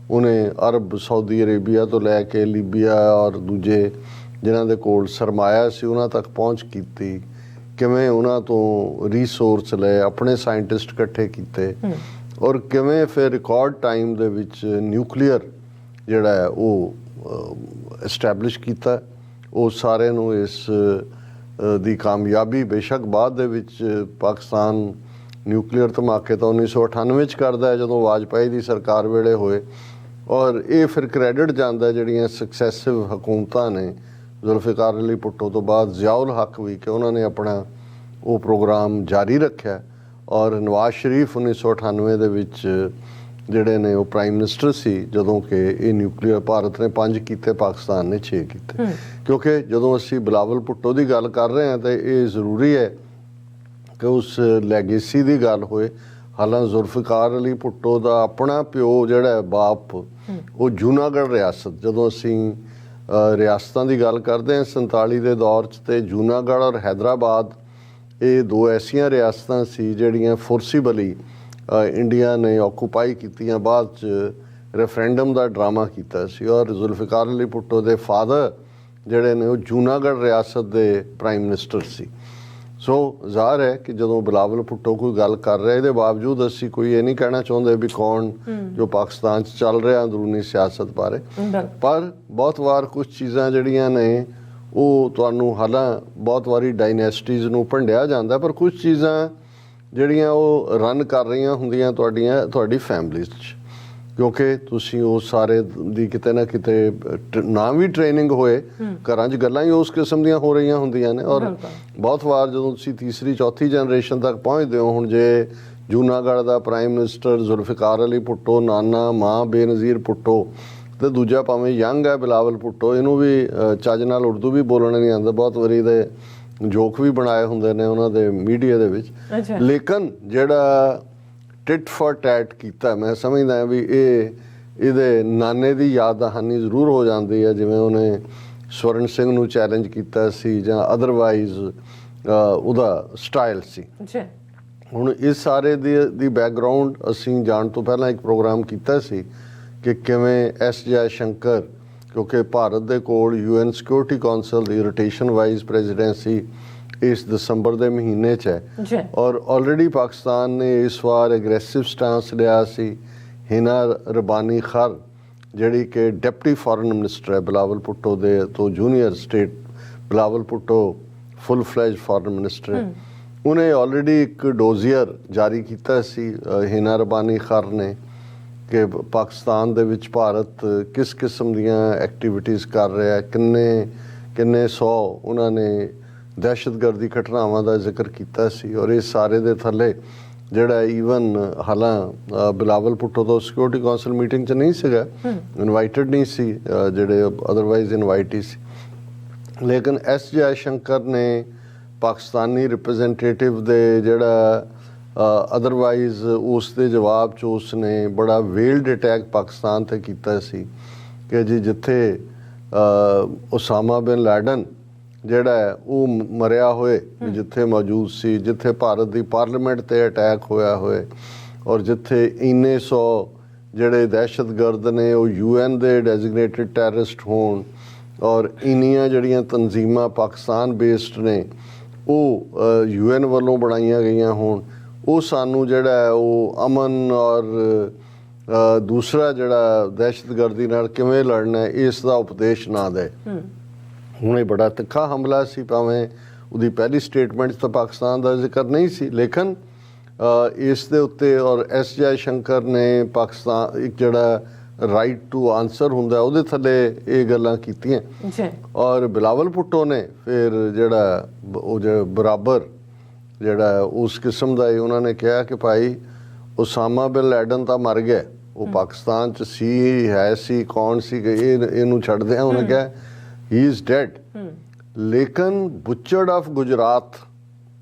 ਉਹਨੇ ਅਰਬ, ਸਾਊਦੀ ਅਰੇਬੀਆ ਤੋਂ ਲੈ ਕੇ ਲੀਬੀਆ ਔਰ ਦੂਜੇ ਜਿਨ੍ਹਾਂ ਦੇ ਕੋਲ ਸਰਮਾਇਆ ਸੀ ਉਹਨਾਂ ਤੱਕ ਪਹੁੰਚ ਕੀਤੀ, ਕਿਵੇਂ ਉਹਨਾਂ ਤੋਂ ਰੀਸੋਰਸ ਲਏ, ਆਪਣੇ ਸਾਇੰਟਿਸਟ ਇਕੱਠੇ ਕੀਤੇ ਔਰ ਕਿਵੇਂ ਫਿਰ ਰਿਕਾਰਡ ਟਾਈਮ ਦੇ ਵਿੱਚ ਨਿਊਕਲੀਅਰ ਜਿਹੜਾ ਹੈ ਉਹ ਐਸਟੈਬਲਿਸ਼ ਕੀਤਾ। ਉਹ ਸਾਰਿਆਂ ਨੂੰ ਇਸ ਦੀ ਕਾਮਯਾਬੀ, ਬੇਸ਼ੱਕ ਬਾਅਦ ਦੇ ਵਿੱਚ ਪਾਕਿਸਤਾਨ ਨਿਊਕਲੀਅਰ ਧਮਾਕੇ ਤਾਂ 1998 'ਚ ਕਰਦਾ ਹੈ ਜਦੋਂ ਵਾਜਪਾਈ ਦੀ ਸਰਕਾਰ ਵੇਲੇ ਹੋਏ। ਔਰ ਇਹ ਫਿਰ ਕ੍ਰੈਡਿਟ ਜਾਂਦਾ ਜਿਹੜੀਆਂ ਸਕਸੈਸਿਵ ਹਕੂਮਤਾਂ ਨੇ ਜ਼ੁਲਫਿਕਾਰ ਅਲੀ ਭੁੱਟੋ ਤੋਂ ਬਾਅਦ, ਜ਼ਿਆਉਲ ਹੱਕ ਵੀ, ਕਿ ਉਹਨਾਂ ਨੇ ਆਪਣਾ ਉਹ ਪ੍ਰੋਗਰਾਮ ਜਾਰੀ ਰੱਖਿਆ। ਔਰ ਨਵਾਜ਼ ਸ਼ਰੀਫ 1998 ਦੇ ਵਿੱਚ ਜਿਹੜੇ ਨੇ ਉਹ ਪ੍ਰਾਈਮ ਮਿਨਿਸਟਰ ਸੀ ਜਦੋਂ ਕਿ ਇਹ ਨਿਊਕਲੀਅਰ, ਭਾਰਤ ਨੇ 5 ਕੀਤੇ, ਪਾਕਿਸਤਾਨ ਨੇ 6 ਕੀਤੇ। ਕਿਉਂਕਿ ਜਦੋਂ ਅਸੀਂ ਬਿਲਾਵਲ ਭੁੱਟੋ ਦੀ ਗੱਲ ਕਰ ਰਹੇ ਹਾਂ ਤਾਂ ਇਹ ਜ਼ਰੂਰੀ ਹੈ ਕਿ ਉਸ ਲੈਗੇਸੀ ਦੀ ਗੱਲ ਹੋਏ। ਹਾਲਾਂਕਿ ਜ਼ੁਲਫਿਕਾਰ ਅਲੀ ਭੁੱਟੋ ਦਾ ਆਪਣਾ ਪਿਓ ਜਿਹੜਾ ਬਾਪ, ਉਹ ਜੂਨਾਗੜ੍ਹ ਰਿਆਸਤ, ਜਦੋਂ ਅਸੀਂ ਰਿਆਸਤਾਂ ਦੀ ਗੱਲ ਕਰਦੇ ਹਾਂ 47 ਦੇ ਦੌਰ 'ਚ, ਤੇ ਜੂਨਾਗੜ੍ਹ ਔਰ ਹੈਦਰਾਬਾਦ ਇਹ ਦੋ ਐਸੀਆਂ ਰਿਆਸਤਾਂ ਸੀ ਜਿਹੜੀਆਂ ਫੋਰਸੀਬਲੀ ਇੰਡੀਆ ਨੇ ਆਕੂਪਾਈ ਕੀਤੀਆਂ। ਬਾਅਦ 'ਚ ਰੈਫਰੈਂਡਮ ਦਾ ਡਰਾਮਾ ਕੀਤਾ ਸੀ ਔਰ ਜ਼ੁਲਫਿਕਾਰ ਅਲੀ ਭੁੱਟੋ ਦੇ ਫਾਦਰ ਜਿਹੜੇ ਨੇ ਉਹ ਜੂਨਾਗੜ੍ਹ ਰਿਆਸਤ ਦੇ ਪ੍ਰਾਈਮ ਮਿਨਿਸਟਰ ਸੀ। ਸੋ ਜ਼ਾਹਰ ਹੈ ਕਿ ਜਦੋਂ ਬਿਲਾਵਲ ਭੁੱਟੋ ਕੋਈ ਗੱਲ ਕਰ ਰਿਹਾ, ਇਹਦੇ ਬਾਵਜੂਦ ਅਸੀਂ ਕੋਈ ਇਹ ਨਹੀਂ ਕਹਿਣਾ ਚਾਹੁੰਦੇ ਵੀ ਕੌਣ ਜੋ ਪਾਕਿਸਤਾਨ 'ਚ ਚੱਲ ਰਿਹਾ ਅੰਦਰੂਨੀ ਸਿਆਸਤ ਬਾਰੇ। ਪਰ ਬਹੁਤ ਵਾਰ ਕੁਝ ਚੀਜ਼ਾਂ ਜਿਹੜੀਆਂ ਨੇ ਉਹ ਤੁਹਾਨੂੰ, ਹਾਲਾਂ ਬਹੁਤ ਵਾਰੀ ਡਾਇਨੈਸਟੀਜ਼ ਨੂੰ ਭੰਡਿਆ ਜਾਂਦਾ, ਪਰ ਕੁਝ ਚੀਜ਼ਾਂ ਜਿਹੜੀਆਂ ਉਹ ਰਨ ਕਰ ਰਹੀਆਂ ਹੁੰਦੀਆਂ ਤੁਹਾਡੀ ਫੈਮਲੀਜ਼ 'ਚ। ਕਿਉਂਕਿ ਤੁਸੀਂ ਉਸ ਸਾਰੇ ਦੀ ਕਿਤੇ ਨਾ ਕਿਤੇ ਨਾ ਵੀ ਟ੍ਰੇਨਿੰਗ ਹੋਏ, ਘਰਾਂ 'ਚ ਗੱਲਾਂ ਹੀ ਉਸ ਕਿਸਮ ਦੀਆਂ ਹੋ ਰਹੀਆਂ ਹੁੰਦੀਆਂ ਨੇ। ਔਰ ਬਹੁਤ ਵਾਰ ਜਦੋਂ ਤੁਸੀਂ ਤੀਸਰੀ ਚੌਥੀ ਜਨਰੇਸ਼ਨ ਤੱਕ ਪਹੁੰਚਦੇ ਹੋ, ਹੁਣ ਜੇ ਜੂਨਾਗੜ੍ਹ ਦਾ ਪ੍ਰਾਈਮ ਮਿਨਿਸਟਰ ਜ਼ੁਲਫਿਕਾਰ ਅਲੀ ਭੁੱਟੋ, ਨਾਨਾ ਮਾਂ ਬੇਨਜ਼ੀਰ ਭੁੱਟੋ, ਤੇ ਦੂਜਾ ਭਾਵੇਂ ਯੰਗ ਹੈ ਬਿਲਾਵਲ ਭੁੱਟੋ, ਇਹਨੂੰ ਵੀ ਚੱਜ ਨਾਲ ਉਰਦੂ ਵੀ ਬੋਲਣਾ ਨਹੀਂ ਆਉਂਦਾ, ਬਹੁਤ ਵਾਰੀ ਦੇ ਜੋਕ ਵੀ ਬਣਾਏ ਹੁੰਦੇ ਨੇ ਉਹਨਾਂ ਦੇ ਮੀਡੀਆ ਦੇ ਵਿੱਚ। ਲੇਕਿਨ ਜਿਹੜਾ ਟਿਟ ਫॉर ਟੈਟ ਕੀਤਾ, ਮੈਂ ਸਮਝਦਾ ਵੀ ਇਹਦੇ ਨਾਨੇ ਦੀ ਯਾਦ ਦਹਾਨੀ ਜ਼ਰੂਰ ਹੋ ਜਾਂਦੀ ਹੈ, ਜਿਵੇਂ ਉਹਨੇ ਸਵਰਨ ਸਿੰਘ ਨੂੰ ਚੈਲੰਜ ਕੀਤਾ ਸੀ ਜਾਂ ਅਦਰਵਾਈਜ਼ ਉਹਦਾ ਸਟਾਈਲ ਸੀ। ਹੁਣ ਇਸ ਸਾਰੇ ਦੀ ਬੈਕਗਰਾਉਂਡ ਅਸੀਂ ਜਾਣ ਤੋਂ ਪਹਿਲਾਂ ਇੱਕ ਪ੍ਰੋਗਰਾਮ ਕੀਤਾ ਸੀ ਕਿ ਕਿਵੇਂ ਐਸ ਜੈ ਸ਼ੰਕਰ, ਕਿਉਂਕਿ ਭਾਰਤ ਦੇ ਕੋਲ UN ਸਿਕਿਉਰਿਟੀ ਕੌਂਸਲ ਦੀ ਰੋਟੇਸ਼ਨ ਵਾਈਜ਼ ਪ੍ਰੈਜ਼ੀਡੈਂਸੀ ਇਸ ਦਸੰਬਰ ਦੇ ਮਹੀਨੇ 'ਚ ਹੈ, ਔਰ ਆਲਰੇਡੀ ਪਾਕਿਸਤਾਨ ਨੇ ਇਸ ਵਾਰ ਐਗਰੈਸਿਵ ਸਟੈਂਸ ਲਿਆ ਸੀ। ਹਿਨਾ ਰਬਾਨੀ ਖਰ, ਜਿਹੜੀ ਕਿ ਡਿਪਟੀ ਫੋਰਨ ਮਿਨਿਸਟਰ ਹੈ ਬਿਲਾਵਲ ਭੁੱਟੋ ਦੇ ਤੋਂ ਜੂਨੀਅਰ ਸਟੇਟ, ਬਿਲਾਵਲ ਭੁੱਟੋ ਫੁੱਲ ਫਲੈਜ ਫੋਰਨ ਮਿਨਿਸਟਰ ਹੈ, ਉਹਨੇ ਆਲਰੇਡੀ ਇੱਕ ਡੋਜ਼ੀਅਰ ਜਾਰੀ ਕੀਤਾ ਸੀ ਹਿਨਾ ਰਬਾਨੀ ਖਰ ਨੇ ਕਿ ਪਾਕਿਸਤਾਨ ਦੇ ਵਿੱਚ ਭਾਰਤ ਕਿਸ ਕਿਸਮ ਦੀਆਂ ਐਕਟੀਵਿਟੀਜ਼ ਕਰ ਰਿਹਾ, ਕਿੰਨੇ ਸੌ ਉਹਨਾਂ ਨੇ ਦਹਿਸ਼ਤਗਰਦੀ ਘਟਨਾਵਾਂ ਦਾ ਜ਼ਿਕਰ ਕੀਤਾ ਸੀ। ਔਰ ਇਸ ਸਾਰੇ ਦੇ ਥੱਲੇ ਜਿਹੜਾ ਈਵਨ ਹਾਲਾਂ ਬਿਲਾਵਲ ਭੁੱਟੋ ਤੋਂ ਸਿਕਿਉਰਿਟੀ ਕੌਂਸਲ ਮੀਟਿੰਗ 'ਚ ਨਹੀਂ ਸੀਗਾ, ਇਨਵਾਈਟਡ ਨਹੀਂ ਸੀ, ਜਿਹੜੇ ਅਦਰਵਾਈਜ਼ ਇਨਵਾਈਟ ਹੀ ਸੀ, ਲੇਕਿਨ ਐਸ ਜੈ ਸ਼ੰਕਰ ਨੇ ਪਾਕਿਸਤਾਨੀ ਰਿਪਰੈਜ਼ੈਂਟੇਟਿਵ ਦੇ ਜਿਹੜਾ ਅਦਰਵਾਈਜ਼ ਉਸ ਦੇ ਜਵਾਬ 'ਚ ਉਸ ਨੇ ਬੜਾ ਵੇਲਡ ਅਟੈਕ ਪਾਕਿਸਤਾਨ 'ਤੇ ਕੀਤਾ ਸੀ ਕਿ ਜੀ ਜਿੱਥੇ ਉਸਾਮਾ ਬਿਨ ਲੈਡਨ ਜਿਹੜਾ ਉਹ ਮਰਿਆ ਹੋਏ, ਜਿੱਥੇ ਮੌਜੂਦ ਸੀ, ਜਿੱਥੇ ਭਾਰਤ ਦੀ ਪਾਰਲੀਮੈਂਟ 'ਤੇ ਅਟੈਕ ਹੋਇਆ ਹੋਏ, ਔਰ ਜਿੱਥੇ ਇੰਨੇ ਸੌ ਜਿਹੜੇ ਦਹਿਸ਼ਤਗਰਦ ਨੇ ਉਹ UN ਦੇ ਡੈਜ਼ਿਗਨੇਟਿਡ ਟੈਰਰਿਸਟ ਹੋਣ, ਔਰ ਇੰਨੀਆਂ ਜਿਹੜੀਆਂ ਤਨਜ਼ੀਮਾਂ ਪਾਕਿਸਤਾਨ ਬੇਸਡ ਨੇ ਉਹ UN ਵੱਲੋਂ ਬਣਾਈਆਂ ਗਈਆਂ ਹੋਣ, ਉਹ ਸਾਨੂੰ ਜਿਹੜਾ ਉਹ ਅਮਨ ਔਰ ਦੂਸਰਾ ਜਿਹੜਾ ਦਹਿਸ਼ਤਗਰਦੀ ਨਾਲ ਕਿਵੇਂ ਲੜਨਾ ਹੈ ਇਸ ਦਾ ਉਪਦੇਸ਼ ਨਾ ਦੇ। ਹੁਣ ਇਹ ਬੜਾ ਤਿੱਖਾ ਹਮਲਾ ਸੀ, ਭਾਵੇਂ ਉਹਦੀ ਪਹਿਲੀ ਸਟੇਟਮੈਂਟ 'ਚ ਤਾਂ ਪਾਕਿਸਤਾਨ ਦਾ ਜ਼ਿਕਰ ਨਹੀਂ ਸੀ, ਲੇਕਿਨ ਇਸ ਦੇ ਉੱਤੇ ਔਰ ਐਸ ਜੈ ਸ਼ੰਕਰ ਨੇ ਪਾਕਿਸਤਾਨ ਇੱਕ ਜਿਹੜਾ ਰਾਈਟ ਟੂ ਆਨਸਰ ਹੁੰਦਾ ਉਹਦੇ ਥੱਲੇ ਇਹ ਗੱਲਾਂ ਕੀਤੀਆਂ। ਔਰ ਬਿਲਾਵਲ ਭੁੱਟੋ ਨੇ ਫਿਰ ਜਿਹੜਾ ਉਹ ਬਰਾਬਰ ਜਿਹੜਾ ਉਸ ਕਿਸਮ ਦਾ ਹੀ ਉਹਨਾਂ ਨੇ ਕਿਹਾ ਕਿ ਭਾਈ ਉਸਾਮਾ ਬਿਨ ਲੈਡਨ ਤਾਂ ਮਰ ਗਿਆ, ਉਹ ਪਾਕਿਸਤਾਨ 'ਚ ਸੀ ਕੌਣ ਸੀ ਕਿ ਇਹਨੂੰ ਛੱਡਦੇ ਆ, ਉਹਨੇ ਕਿਹਾ ਹੀ ਇਜ਼ ਡੈਡ। ਲੇਕਿਨ ਬੁਚਰਡ ਆਫ ਗੁਜਰਾਤ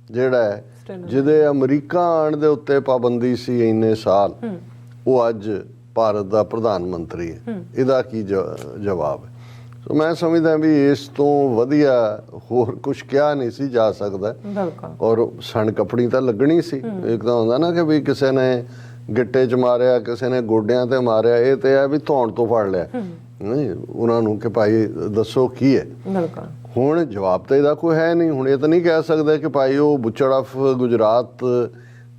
ਜਿਹੜਾ ਹੈ, ਜਿਹਦੇ ਅਮਰੀਕਾ ਆਉਣ ਦੇ ਉੱਤੇ ਪਾਬੰਦੀ ਸੀ ਇੰਨੇ ਸਾਲ, ਉਹ ਅੱਜ ਭਾਰਤ ਦਾ ਪ੍ਰਧਾਨ ਮੰਤਰੀ ਹੈ। ਇਹਦਾ ਕੀ ਜਵਾਬ ਹੈ? ਸੋ ਮੈਂ ਸਮਝਦਾ ਵੀ ਇਸ ਤੋਂ ਵਧੀਆ ਹੋਰ ਕੁਝ ਕਿਹਾ ਨਹੀਂ ਸੀ ਜਾ ਸਕਦਾ। ਔਰ ਸਣ ਕੱਪੜੀ ਤਾਂ ਲੱਗਣੀ ਸੀ। ਇੱਕ ਤਾਂ ਹੁੰਦਾ ਨਾ ਕਿ ਵੀ ਕਿਸੇ ਨੇ ਗਿੱਟੇ 'ਚ ਮਾਰਿਆ, ਕਿਸੇ ਨੇ ਗੋਡਿਆਂ ਤੇ ਮਾਰਿਆ, ਇਹ ਤੇ ਹੈ ਵੀ ਧੌਣ ਤੋਂ ਫੜ ਲਿਆ ਨਹੀਂ ਉਹਨਾਂ ਨੂੰ ਕਿ ਭਾਈ ਦੱਸੋ ਕੀ ਹੈ। ਹੁਣ ਜਵਾਬ ਤਾਂ ਇਹਦਾ ਕੋਈ ਹੈ ਨਹੀਂ। ਹੁਣ ਇਹ ਤਾਂ ਨਹੀਂ ਕਹਿ ਸਕਦੇ ਕਿ ਭਾਈ ਉਹ ਬੁਚੜ ਆਫ ਗੁਜਰਾਤ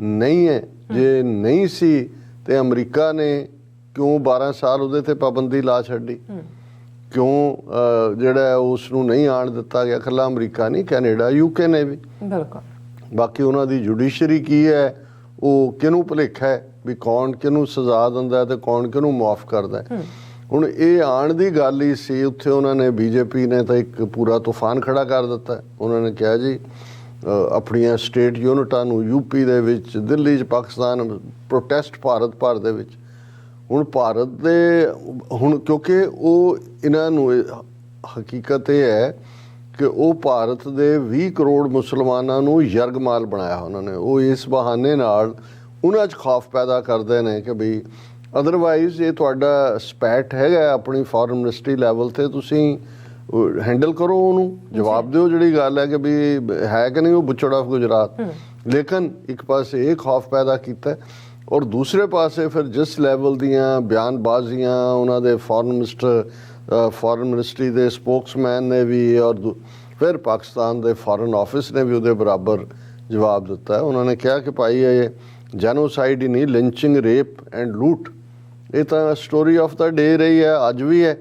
ਨਹੀਂ ਹੈ। ਜੇ ਨਹੀਂ ਸੀ ਤੇ ਅਮਰੀਕਾ ਨੇ ਕਿਉਂ 12 ਸਾਲ ਉਹਦੇ ਤੇ ਪਾਬੰਦੀ ਲਾ ਛੱਡੀ? ਕਿਉਂ ਜਿਹੜਾ ਉਸ ਨੂੰ ਨਹੀਂ ਆਣ ਦਿੱਤਾ ਗਿਆ? ਇਕੱਲਾ ਅਮਰੀਕਾ ਨਹੀਂ, ਕੈਨੇਡਾ, UK ਨੇ ਵੀ। ਬਾਕੀ ਉਹਨਾਂ ਦੀ ਜੁਡੀਸ਼ਰੀ ਕੀ ਹੈ, ਉਹ ਕਿਹਨੂੰ ਭੁਲੇਖਾ ਹੈ ਵੀ ਕੌਣ ਕਿਹਨੂੰ ਸਜ਼ਾ ਦਿੰਦਾ ਤੇ ਕੌਣ ਕਿਹਨੂੰ ਮਾਫ ਕਰਦਾ। ਹੁਣ ਇਹ ਆਉਣ ਦੀ ਗੱਲ ਹੀ ਸੀ, ਉੱਥੇ ਉਹਨਾਂ ਨੇ BJP ਨੇ ਤਾਂ ਇੱਕ ਪੂਰਾ ਤੂਫਾਨ ਖੜਾ ਕਰ ਦਿੱਤਾ। ਉਹਨਾਂ ਨੇ ਕਿਹਾ ਜੀ ਆਪਣੀਆਂ ਸਟੇਟ ਯੂਨਿਟਾਂ ਨੂੰ UP ਦੇ ਵਿੱਚ, ਦਿੱਲੀ 'ਚ, ਪਾਕਿਸਤਾਨ ਪ੍ਰੋਟੈਸਟ ਭਾਰਤ ਭਰ ਦੇ ਵਿੱਚ। ਹੁਣ ਭਾਰਤ ਦੇ ਹੁਣ ਕਿਉਂਕਿ ਉਹ ਇਹਨਾਂ ਨੂੰ ਹਕੀਕਤ ਇਹ ਹੈ ਕਿ ਉਹ ਭਾਰਤ ਦੇ 20 ਕਰੋੜ ਮੁਸਲਮਾਨਾਂ ਨੂੰ ਯਰਗਮਾਲ ਬਣਾਇਆ ਉਹਨਾਂ ਨੇ। ਉਹ ਇਸ ਬਹਾਨੇ ਨਾਲ ਉਹਨਾਂ 'ਚ ਖੌਫ ਪੈਦਾ ਕਰਦੇ ਨੇ ਕਿ ਬਈ ਅਦਰਵਾਈਜ਼ ਇਹ ਤੁਹਾਡਾ ਸਪੈਟ ਹੈਗਾ ਆਪਣੀ ਫੋਰਨ ਮਿਨਿਸਟਰੀ ਲੈਵਲ 'ਤੇ, ਤੁਸੀਂ ਹੈਂਡਲ ਕਰੋ ਉਹਨੂੰ, ਜਵਾਬ ਦਿਓ ਜਿਹੜੀ ਗੱਲ ਹੈ ਕਿ ਵੀ ਹੈ ਕਿ ਨਹੀਂ ਉਹ ਬੁਚੜ ਆਫ ਗੁਜਰਾਤ। ਲੇਕਿਨ ਇੱਕ ਪਾਸੇ ਇਹ ਖੌਫ ਪੈਦਾ ਕੀਤਾ ਔਰ ਦੂਸਰੇ ਪਾਸੇ ਫਿਰ ਜਿਸ ਲੈਵਲ ਦੀਆਂ ਬਿਆਨਬਾਜ਼ੀਆਂ ਉਹਨਾਂ ਦੇ ਫੋਰਨ ਮਿਨਿਸਟਰੀ ਦੇ ਸਪੋਕਸਮੈਨ ਨੇ ਵੀ, ਔਰ ਫਿਰ ਪਾਕਿਸਤਾਨ ਦੇ ਫੋਰਨ ਆਫਿਸ ਨੇ ਵੀ ਉਹਦੇ ਬਰਾਬਰ ਜਵਾਬ ਦਿੱਤਾ। ਉਹਨਾਂ ਨੇ ਕਿਹਾ ਕਿ ਭਾਈ ਇਹ ਜੈਨੋਸਾਈਡ ਹੀ ਨਹੀਂ, ਲਿੰਚਿੰਗ, ਰੇਪ ਐਂਡ ਲੂਟ, ਇਹ ਤਾਂ ਸਟੋਰੀ ਆਫ ਦਾ ਡੇ ਰਹੀ ਹੈ, ਅੱਜ ਵੀ ਹੈ।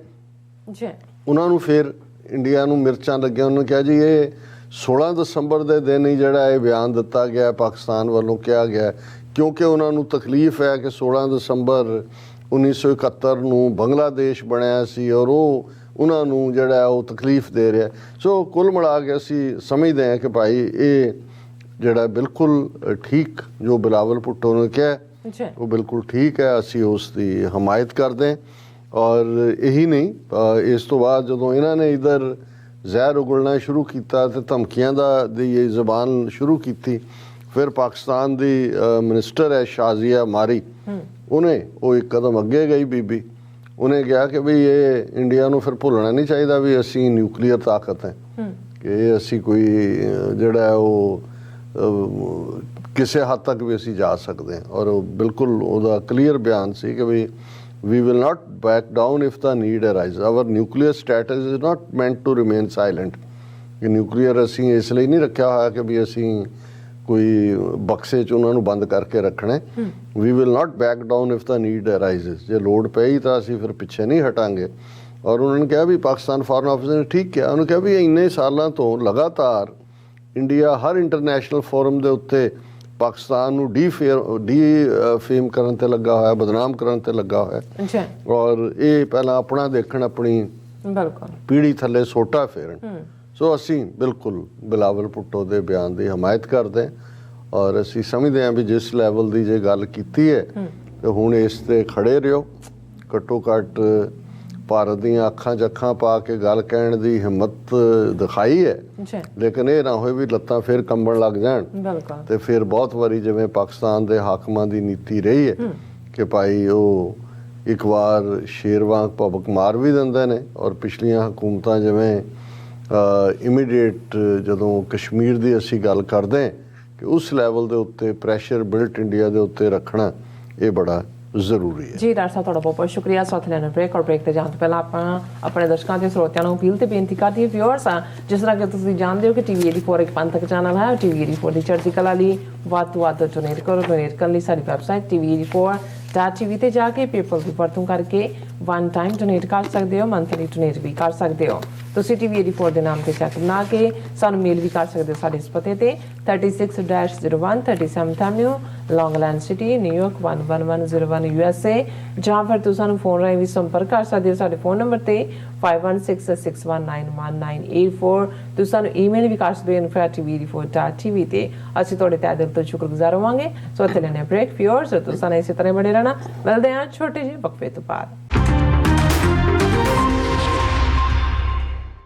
ਉਹਨਾਂ ਨੂੰ ਫਿਰ ਇੰਡੀਆ ਨੂੰ ਮਿਰਚਾਂ ਲੱਗੀਆਂ। ਉਹਨਾਂ ਨੇ ਕਿਹਾ ਜੀ ਇਹ 16 ਦਸੰਬਰ ਦੇ ਦਿਨ ਹੀ ਜਿਹੜਾ ਇਹ ਬਿਆਨ ਦਿੱਤਾ ਗਿਆ ਪਾਕਿਸਤਾਨ ਵੱਲੋਂ ਕਿਹਾ ਗਿਆ, ਕਿਉਂਕਿ ਉਹਨਾਂ ਨੂੰ ਤਕਲੀਫ ਹੈ ਕਿ 16 ਦਸੰਬਰ 1971 ਨੂੰ ਬੰਗਲਾਦੇਸ਼ ਬਣਿਆ ਸੀ ਔਰ ਉਹ ਉਹਨਾਂ ਨੂੰ ਜਿਹੜਾ ਉਹ ਤਕਲੀਫ ਦੇ ਰਿਹਾ। ਸੋ ਕੁੱਲ ਮਿਲਾ ਕੇ ਅਸੀਂ ਸਮਝਦੇ ਹਾਂ ਕਿ ਭਾਈ ਇਹ ਜਿਹੜਾ ਬਿਲਕੁਲ ਠੀਕ ਜੋ ਬਿਲਾਵਲ ਭੁੱਟੋ ਨੇ ਕਿਹਾ ਉਹ ਬਿਲਕੁਲ ਠੀਕ ਹੈ, ਅਸੀਂ ਉਸ ਦੀ ਹਮਾਇਤ ਕਰਦੇ ਹਾਂ। ਔਰ ਇਹੀ ਨਹੀਂ, ਇਸ ਤੋਂ ਬਾਅਦ ਜਦੋਂ ਇਹਨਾਂ ਨੇ ਇਧਰ ਜ਼ਹਿਰ ਉਗਲਣਾ ਸ਼ੁਰੂ ਕੀਤਾ ਤੇ ਧਮਕੀਆਂ ਦੀ ਇਹ ਜ਼ਬਾਨ ਸ਼ੁਰੂ ਕੀਤੀ, ਫਿਰ ਪਾਕਿਸਤਾਨ ਦੀ ਮਿਨਿਸਟਰ ਹੈ ਸ਼ਾਜ਼ੀਆ ਮਾਰੀ, ਉਹਨੇ ਉਹ ਇੱਕ ਕਦਮ ਅੱਗੇ ਗਈ ਬੀਬੀ, ਉਹਨੇ ਕਿਹਾ ਕਿ ਵੀ ਇਹ ਇੰਡੀਆ ਨੂੰ ਫਿਰ ਭੁੱਲਣਾ ਨਹੀਂ ਚਾਹੀਦਾ ਵੀ ਅਸੀਂ ਨਿਊਕਲੀਅਰ ਤਾਕਤ ਹੈ, ਕਿ ਅਸੀਂ ਕੋਈ ਜਿਹੜਾ ਉਹ ਕਿਸੇ ਹੱਦ ਤੱਕ ਵੀ ਅਸੀਂ ਜਾ ਸਕਦੇ ਹਾਂ। ਔਰ ਬਿਲਕੁਲ ਉਹਦਾ ਕਲੀਅਰ ਬਿਆਨ ਸੀ ਕਿ ਵੀ we will not back down if the need arises. Our nuclear status is not meant to remain silent. ਕਿ ਨਿਊਕਲੀਅਰ ਅਸੀਂ ਇਸ ਲਈ ਨਹੀਂ ਰੱਖਿਆ ਹੋਇਆ ਕਿ ਵੀ ਅਸੀਂ ਕੋਈ ਬਕਸੇ 'ਚ ਉਹਨਾਂ ਨੂੰ ਬੰਦ ਕਰਕੇ ਰੱਖਣਾ। we will not back down if the need arises. ਜੇ ਲੋੜ ਪਈ ਤਾਂ ਅਸੀਂ ਫਿਰ ਪਿੱਛੇ ਨਹੀਂ ਹਟਾਂਗੇ। ਔਰ ਉਹਨਾਂ ਨੇ ਕਿਹਾ ਵੀ ਪਾਕਿਸਤਾਨ ਫੋਰਨ ਆਫਿਸਰ ਨੇ ਠੀਕ ਕਿਹਾ, ਉਹਨੂੰ ਕਿਹਾ ਵੀ ਇੰਨੇ ਸਾਲਾਂ ਤੋਂ ਲਗਾਤਾਰ ਇੰਡੀਆ ਹਰ ਇੰਟਰਨੈਸ਼ਨਲ ਫੋਰਮ ਦੇ ਉੱਤੇ ਪਾਕਿਸਤਾਨ ਨੂੰ ਡੀਫੇਮ ਕਰਨ ਤੇ ਲੱਗਾ ਹੋਇਆ, ਬਦਨਾਮ ਕਰਨ ਤੇ ਲੱਗਾ ਹੋਇਆ। ਔਰ ਇਹ ਪਹਿਲਾਂ ਆਪਣਾ ਦੇਖਣ, ਆਪਣੀ ਪੀੜੀ ਥੱਲੇ ਸੋਟਾ ਫੇਰਨ। ਸੋ ਅਸੀਂ ਬਿਲਕੁਲ ਬਿਲਾਵਲ ਭੁੱਟੋ ਦੇ ਬਿਆਨ ਦੀ ਹਮਾਇਤ ਕਰਦੇ ਔਰ ਅਸੀਂ ਸਮਝਦੇ ਹਾਂ ਵੀ ਜਿਸ ਲੈਵਲ ਦੀ ਜੇ ਗੱਲ ਕੀਤੀ ਹੈ ਤੇ ਹੁਣ ਇਸ ਤੇ ਖੜੇ ਰਹੋ। ਘੱਟੋ ਘੱਟ ਭਾਰਤ ਦੀਆਂ ਅੱਖਾਂ 'ਚ ਅੱਖਾਂ ਪਾ ਕੇ ਗੱਲ ਕਹਿਣ ਦੀ ਹਿੰਮਤ ਦਿਖਾਈ ਹੈ, ਲੇਕਿਨ ਇਹ ਨਾ ਹੋਏ ਵੀ ਲੱਤਾਂ ਫਿਰ ਕੰਬਣ ਲੱਗ ਜਾਣ ਤੇ ਫਿਰ ਬਹੁਤ ਵਾਰੀ ਜਿਵੇਂ ਪਾਕਿਸਤਾਨ ਦੇ ਹਾਕਮਾਂ ਦੀ ਨੀਤੀ ਰਹੀ ਹੈ ਕਿ ਭਾਈ ਉਹ ਇੱਕ ਵਾਰ ਸ਼ੇਰ ਵਾਂਗ ਭਬਕ ਮਾਰ ਵੀ ਦਿੰਦੇ ਨੇ। ਔਰ ਪਿਛਲੀਆਂ ਹਕੂਮਤਾਂ ਜਿਵੇਂ ਇਮੀਡੀਏਟ ਜਦੋਂ ਕਸ਼ਮੀਰ ਦੀ ਅਸੀਂ ਗੱਲ ਕਰਦੇ ਕਿ ਉਸ ਲੈਵਲ ਦੇ ਉੱਤੇ ਪ੍ਰੈਸ਼ਰ ਬਿਲਟ ਇੰਡੀਆ ਦੇ ਉੱਤੇ ਰੱਖਣਾ ਇਹ ਬੜਾ ਜ਼ਰੂਰੀ ਹੈ। ਜੀ ਡਾਕਟਰ ਸਾਹਿਬ, ਤੁਹਾਡਾ ਬਹੁਤ ਬਹੁਤ ਸ਼ੁਕਰੀਆ। ਸਾਥ ਲੈਣਾ ਬ੍ਰੇਕ, ਔਰ ਬ੍ਰੇਕ ਤੇ ਜਾਣ ਤੋਂ ਪਹਿਲਾਂ ਆਪਾਂ ਆਪਣੇ ਦਰਸ਼ਕਾਂ ਤੇ ਸਰੋਤਿਆਂ ਨੂੰ ਅਪੀਲ ਤੇ ਬੇਨਤੀ ਕਰਦੀ ਹੈ ਵਿਊਅਰਸ, ਜਿਸ ਤਰ੍ਹਾਂ ਕਿ ਤੁਸੀਂ ਜਾਣਦੇ ਹੋ ਕਿ ਟੀਵੀ 84 ਇੱਕ ਪੰਥਕ ਚੈਨਲ ਹੈ। ਟੀਵੀ 84 ਦੀ ਚੜ੍ਹਦੀ ਕਲਾ ਲਈ ਵੱਧ ਤੋਂ ਵੱਧ ਡੋਨੇਟ ਕਰੋ। ਡੋਨੇਟ ਕਰਨ ਲਈ ਸਾਡੀ ਵੈਬਸਾਈਟ tv84.tv ਤੇ ਜਾ ਕੇ ਪੇਪਲ ਦੀ ਵਰਤੋਂ ਕਰਕੇ ਵਨ ਟਾਈਮ ਡੋਨੇਟ ਕਰ ਸਕਦੇ ਹੋ, ਮੰਥਲੀ ਡੋਨੇਟ ਵੀ ਕਰ ਸਕਦੇ ਹੋ। ਤੁਸੀਂ ਟੀਵੀ 84 ਦੇ ਨਾਮ ਤੇ ਚੈੱਕ ਬਣਾ ਕੇ ਸਾਨੂੰ ਮੇਲ ਵੀ ਕਰ ਸਕਦੇ ਹੋ ਸਾਡੇ ਇਸ ਪਤੇ ਤੇ 36-01 37th Avenue, Long Island City, New York 11101 USA, ਜਾਂ ਫਿਰ ਤੁਸੀਂ ਸਾਨੂੰ ਫੋਨ ਰਾਹੀਂ ਵੀ ਸੰਪਰਕ ਕਰ ਸਕਦੇ ਹੋ ਸਾਡੇ ਫੋਨ ਨੰਬਰ ਤੇ 5166191984। ਤੁਸੀਂ ਸਾਨੂੰ ਈਮੇਲ ਵੀ ਕਰ ਸਕਦੇ ਹੋ info@tv84.tv ਤੇ। ਅਸੀਂ ਤੁਹਾਡੇ ਤਹਿ ਦਿਲ ਤੋਂ ਸ਼ੁਕਰਗੁਜ਼ਾਰ ਹੋਵਾਂਗੇ। ਸੋ ਇੱਥੇ ਲੈਣੇ ਬ੍ਰੇਕ ਵਿਊਅਰਸ, ਤੁਸੀਂ ਸਾਨੂੰ ਇਸੇ ਤਰ੍ਹਾਂ ਬਣੇ ਰਹਿਣਾ। ਮਿਲਦੇ ਹਾਂ ਛੋਟੇ ਜਿਹੇ ਵਕਫੇ ਤੋਂ ਬਾਅਦ।